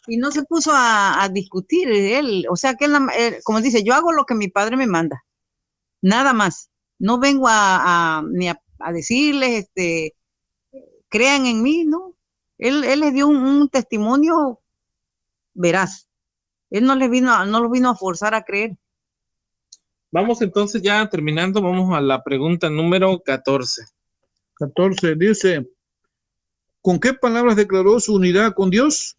Y no se puso a discutir él. O sea, que él, como dice, yo hago lo que mi padre me manda. Nada más. No vengo ni a decirles, crean en mí, ¿no? Él les dio un testimonio veraz. Él no los vino a forzar a creer. Vamos entonces ya terminando, vamos a la pregunta número 14. 14 dice, ¿con qué palabras declaró su unidad con Dios?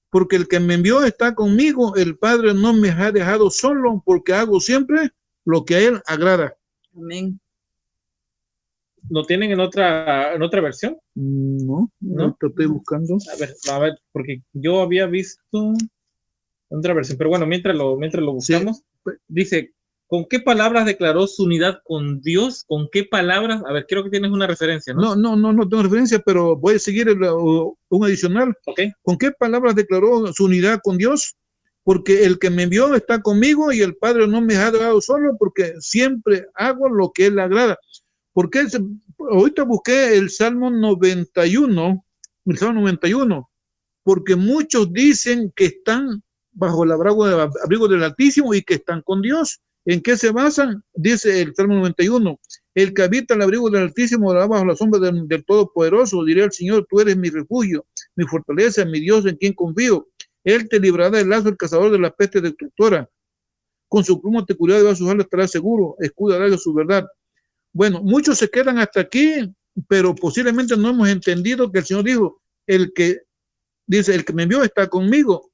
Porque el que me envió está conmigo, el Padre no me ha dejado solo, porque hago siempre lo que a él agrada. Amén. ¿Lo tienen en otra versión? No, te estoy buscando. A ver, porque yo había visto otra versión, pero bueno, mientras lo buscamos, sí. Dice, ¿con qué palabras declaró su unidad con Dios? ¿Con qué palabras? A ver, creo que tienes una referencia, ¿no? No tengo referencia, pero voy a seguir un adicional. Okay. ¿Con qué palabras declaró su unidad con Dios? Porque el que me envió está conmigo y el Padre no me ha dejado solo, porque siempre hago lo que él le agrada. Porque ahorita busqué el Salmo 91, porque muchos dicen que están bajo el abrigo del Altísimo y que están con Dios. ¿En qué se basan? Dice el Salmo 91, el que habita el abrigo del Altísimo morará bajo la sombra del Todopoderoso, diré al Señor, tú eres mi refugio, mi fortaleza, mi Dios en quien confío. Él te librará del lazo del cazador, de la peste destructora. Con su pluma te cubrirá, debajo de sus alas estarás seguro, escudará de su verdad. Bueno, muchos se quedan hasta aquí, pero posiblemente no hemos entendido que el Señor dijo, el que me envió está conmigo.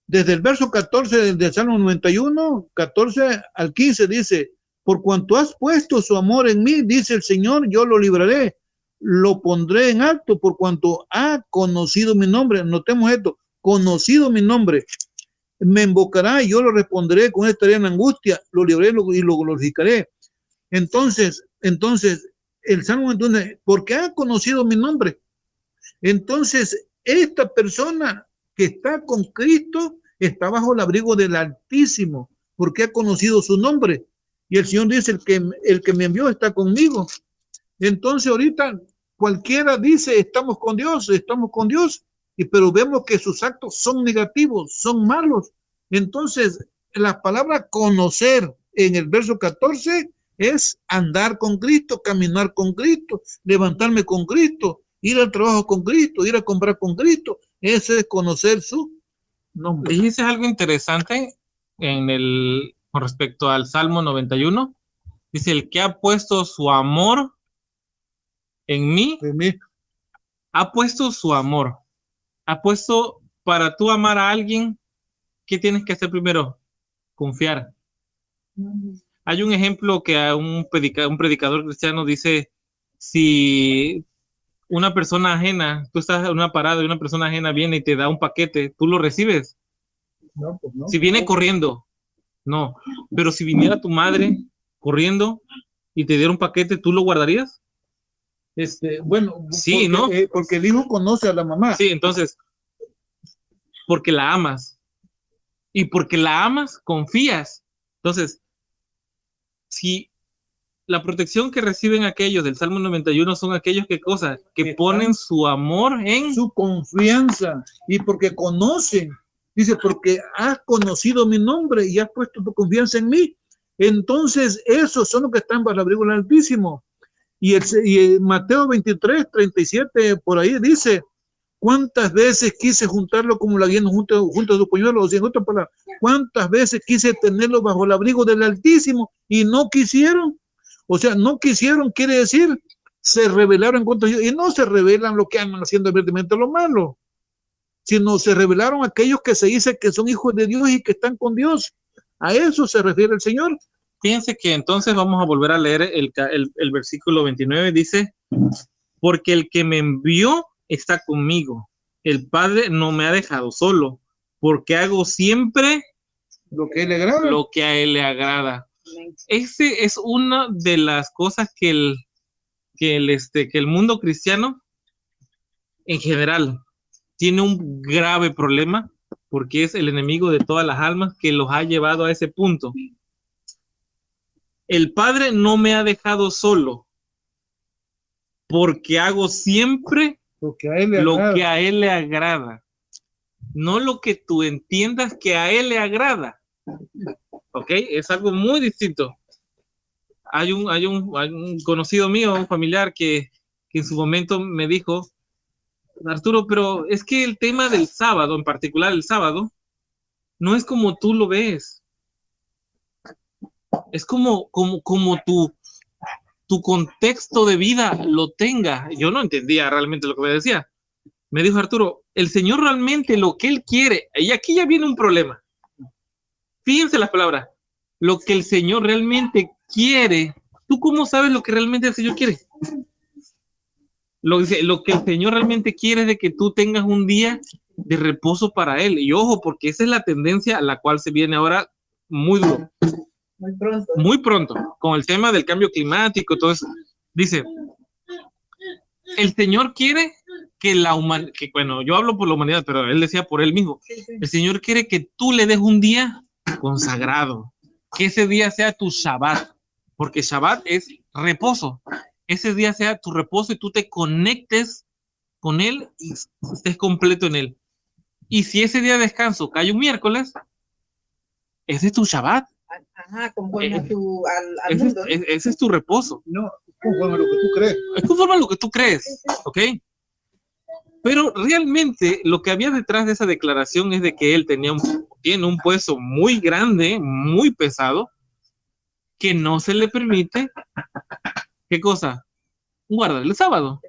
Desde el verso 14 del Salmo 91, 14 al 15 dice, por cuanto has puesto su amor en mí, dice el Señor, yo lo libraré, lo pondré en alto por cuanto ha conocido mi nombre. Notemos esto, conocido mi nombre. Me invocará y yo lo responderé, con él estaré en angustia, lo libraré y lo glorificaré. Entonces, el Salmo 91, porque ha conocido mi nombre. Entonces, esta persona que está con Cristo está bajo el abrigo del Altísimo, porque ha conocido su nombre. Y el Señor dice, el que me envió está conmigo. Entonces, ahorita cualquiera dice, estamos con Dios, pero vemos que sus actos son negativos, son malos. Entonces, la palabra conocer en el verso 14 es andar con Cristo, caminar con Cristo, levantarme con Cristo, ir al trabajo con Cristo, ir a comprar con Cristo. Ese es conocer su nombre. Dijiste algo interesante con respecto al Salmo 91. Dice, el que ha puesto su amor en mí, ha puesto su amor. Ha puesto, para tú amar a alguien, ¿qué tienes que hacer primero? Confiar. Hay un ejemplo que a un predicador cristiano dice, si una persona ajena, tú estás en una parada y una persona ajena viene y te da un paquete, ¿tú lo recibes? No, pues no. Si viene corriendo, no. Pero si viniera tu madre corriendo y te diera un paquete, ¿tú lo guardarías? Bueno, Sí, porque, ¿no? Porque el hijo conoce a la mamá. Sí, entonces, porque la amas. Y porque la amas, confías. Entonces, si la protección que reciben aquellos del Salmo 91 son aquellos que ponen su amor en su confianza, y porque conocen, dice, porque has conocido mi nombre y has puesto tu confianza en mí. Entonces, esos son los que están bajo el abrigo del Altísimo. Y Mateo 23, 37, por ahí dice, ¿cuántas veces quise juntarlo como la guía junto a su puñuelo? O sea, en otras palabras, ¿cuántas veces quise tenerlo bajo el abrigo del Altísimo y no quisieron? O sea, no quisieron, quiere decir, se rebelaron contra Dios. Y no se rebelan los que andan haciendo abiertamente lo malo, sino se rebelaron aquellos que se dice que son hijos de Dios y que están con Dios. A eso se refiere el Señor. Fíjense que entonces vamos a volver a leer el versículo 29. Dice, porque el que me envió está conmigo. El Padre no me ha dejado solo, porque hago siempre lo que a él le agrada. Ese es una de las cosas que el mundo cristiano en general tiene un grave problema, porque es el enemigo de todas las almas que los ha llevado a ese punto. El Padre no me ha dejado solo, porque hago siempre lo que a él le agrada. No lo que tú entiendas que a él le agrada. ¿Ok? Es algo muy distinto. Hay un conocido mío, un familiar, que en su momento me dijo, Arturo, pero es que el tema del sábado, en particular el sábado, no es como tú lo ves. Es como tu contexto de vida lo tenga. Yo no entendía realmente lo que me decía. Me dijo Arturo, el Señor realmente lo que Él quiere, y aquí ya viene un problema. Fíjense las palabras, lo que el Señor realmente quiere. ¿Tú cómo sabes lo que realmente el Señor quiere? Lo que el Señor realmente quiere es de que tú tengas un día de reposo para Él. Y ojo, porque esa es la tendencia a la cual se viene ahora muy duro. Muy pronto, con el tema del cambio climático, todo eso. Dice, el Señor quiere que bueno, yo hablo por la humanidad, pero Él decía por Él mismo. El Señor quiere que tú le des un día consagrado, que ese día sea tu Shabbat, porque Shabbat es reposo. Ese día sea tu reposo y tú te conectes con Él y estés completo en Él. Y si ese día de descanso cae un miércoles, ese es tu Shabbat. Ajá, conforme al mundo. Ese es tu reposo. No, conforme a lo que tú crees. Es conforme a lo que tú crees, ¿ok? Pero realmente lo que había detrás de esa declaración es de que él tiene un puesto muy grande, muy pesado, que no se le permite, ¿qué cosa? Guardar el sábado.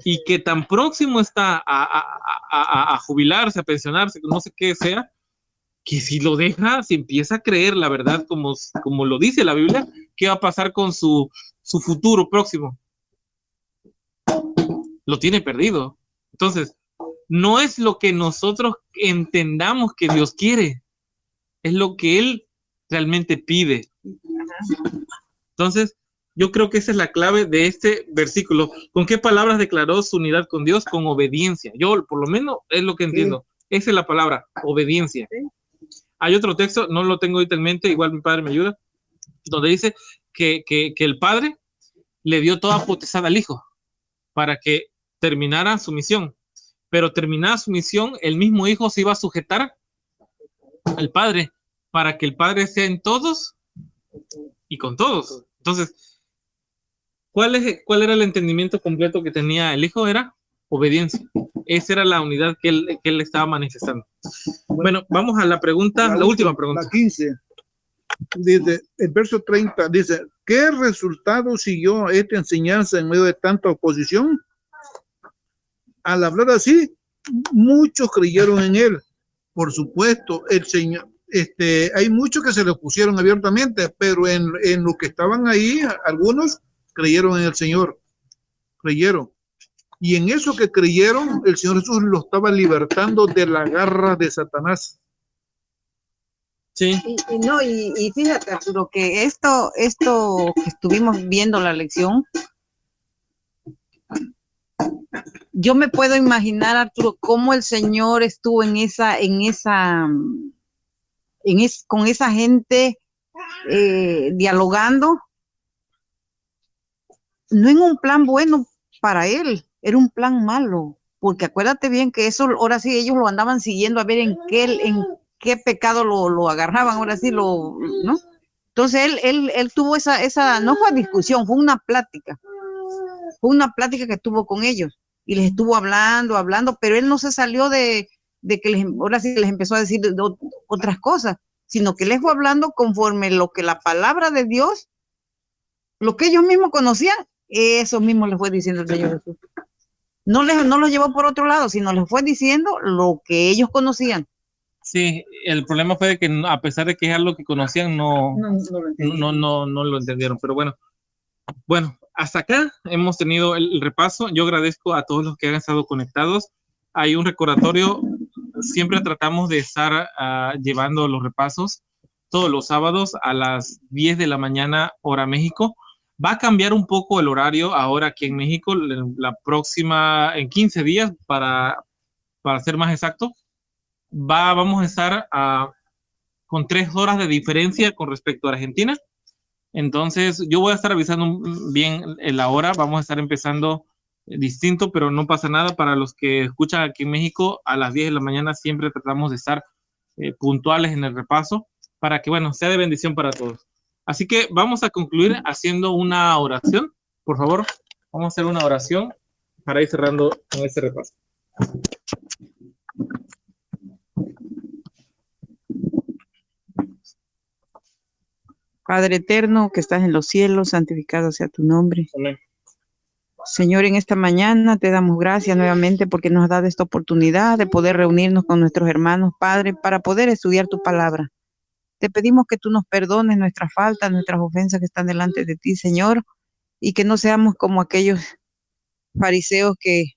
Y que tan próximo está a jubilarse, a pensionarse, no sé qué sea, que si lo deja, si empieza a creer la verdad como lo dice la Biblia, ¿qué va a pasar con su futuro próximo? Lo tiene perdido. Entonces, no es lo que nosotros entendamos que Dios quiere, es lo que Él realmente pide. Entonces, yo creo que esa es la clave de este versículo. ¿Con qué palabras declaró su unidad con Dios? Con obediencia. Yo, por lo menos, es lo que entiendo. Sí. Esa es la palabra, obediencia. Sí. Hay otro texto, no lo tengo ahorita en mente, igual mi padre me ayuda, donde dice que el Padre le dio toda potestad al Hijo para que terminara su misión. Pero terminada su misión, el mismo Hijo se iba a sujetar al Padre para que el Padre sea en todos y con todos. Entonces, ¿cuál era el entendimiento completo que tenía el Hijo? Era obediencia. Esa era la unidad que él estaba manifestando. Bueno, vamos a la pregunta, la última pregunta. La 15. Dice, el verso 30 dice, ¿qué resultado siguió esta enseñanza en medio de tanta oposición? Al hablar así, muchos creyeron en él. Por supuesto, el Señor, hay muchos que se le opusieron abiertamente, pero en los que estaban ahí, algunos creyeron en el Señor, creyeron. Y en eso que creyeron, el Señor Jesús lo estaba libertando de la garra de Satanás. Sí. Y fíjate, Arturo, que esto que estuvimos viendo la lección, yo me puedo imaginar, Arturo, cómo el Señor estuvo con esa gente dialogando, no en un plan bueno para él, era un plan malo, porque acuérdate bien que eso, ahora sí, ellos lo andaban siguiendo a ver en qué pecado lo agarraban, ahora sí, ¿no? Entonces él tuvo esa, no fue discusión, fue una plática que tuvo con ellos, y les estuvo hablando, pero él no se salió de que ahora sí les empezó a decir otras cosas, sino que les fue hablando conforme lo que la palabra de Dios, lo que ellos mismos conocían, eso mismo les fue diciendo el Señor Jesús. No los llevó por otro lado, sino les fue diciendo lo que ellos conocían. Sí, el problema fue que a pesar de que es algo que conocían, no lo entendieron. Pero bueno, hasta acá hemos tenido el repaso. Yo agradezco a todos los que han estado conectados. Hay un recordatorio. Siempre tratamos de estar llevando los repasos todos los sábados a las 10 de la mañana, hora México. Va a cambiar un poco el horario ahora aquí en México, la próxima, en 15 días, para ser más exacto. Vamos a estar con 3 horas de diferencia con respecto a Argentina. Entonces, yo voy a estar avisando bien la hora. Vamos a estar empezando distinto, pero no pasa nada. Para los que escuchan aquí en México, a las 10 de la mañana siempre tratamos de estar puntuales en el repaso para que, sea de bendición para todos. Así que vamos a concluir haciendo una oración. Por favor, vamos a hacer una oración para ir cerrando con este repaso. Padre eterno, que estás en los cielos, santificado sea tu nombre. Amén. Señor, en esta mañana te damos gracias nuevamente porque nos has dado esta oportunidad de poder reunirnos con nuestros hermanos, Padre, para poder estudiar tu palabra. Te pedimos que tú nos perdones nuestras faltas, nuestras ofensas que están delante de ti, Señor, y que no seamos como aquellos fariseos que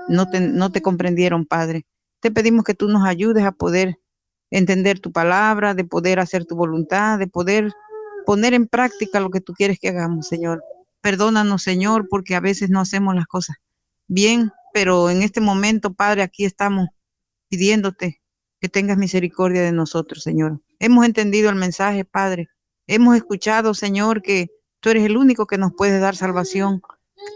no te comprendieron, Padre. Te pedimos que tú nos ayudes a poder entender tu palabra, de poder hacer tu voluntad, de poder poner en práctica lo que tú quieres que hagamos, Señor. Perdónanos, Señor, porque a veces no hacemos las cosas bien, pero en este momento, Padre, aquí estamos pidiéndote que tengas misericordia de nosotros, Señor. Hemos entendido el mensaje, Padre. Hemos escuchado, Señor, que tú eres el único que nos puede dar salvación.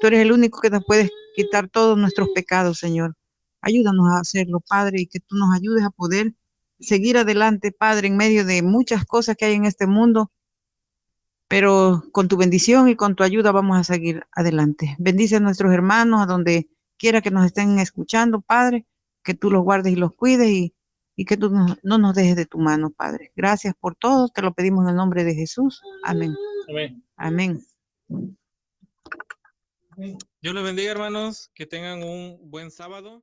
Tú eres el único que nos puedes quitar todos nuestros pecados, Señor. Ayúdanos a hacerlo, Padre, y que tú nos ayudes a poder seguir adelante, Padre, en medio de muchas cosas que hay en este mundo, pero con tu bendición y con tu ayuda vamos a seguir adelante. Bendice a nuestros hermanos, a donde quiera que nos estén escuchando, Padre, que tú los guardes y los cuides y que tú no nos dejes de tu mano, Padre. Gracias por todo, te lo pedimos en el nombre de Jesús. Amén. Amén. Amén. Dios les bendiga, hermanos, que tengan un buen sábado.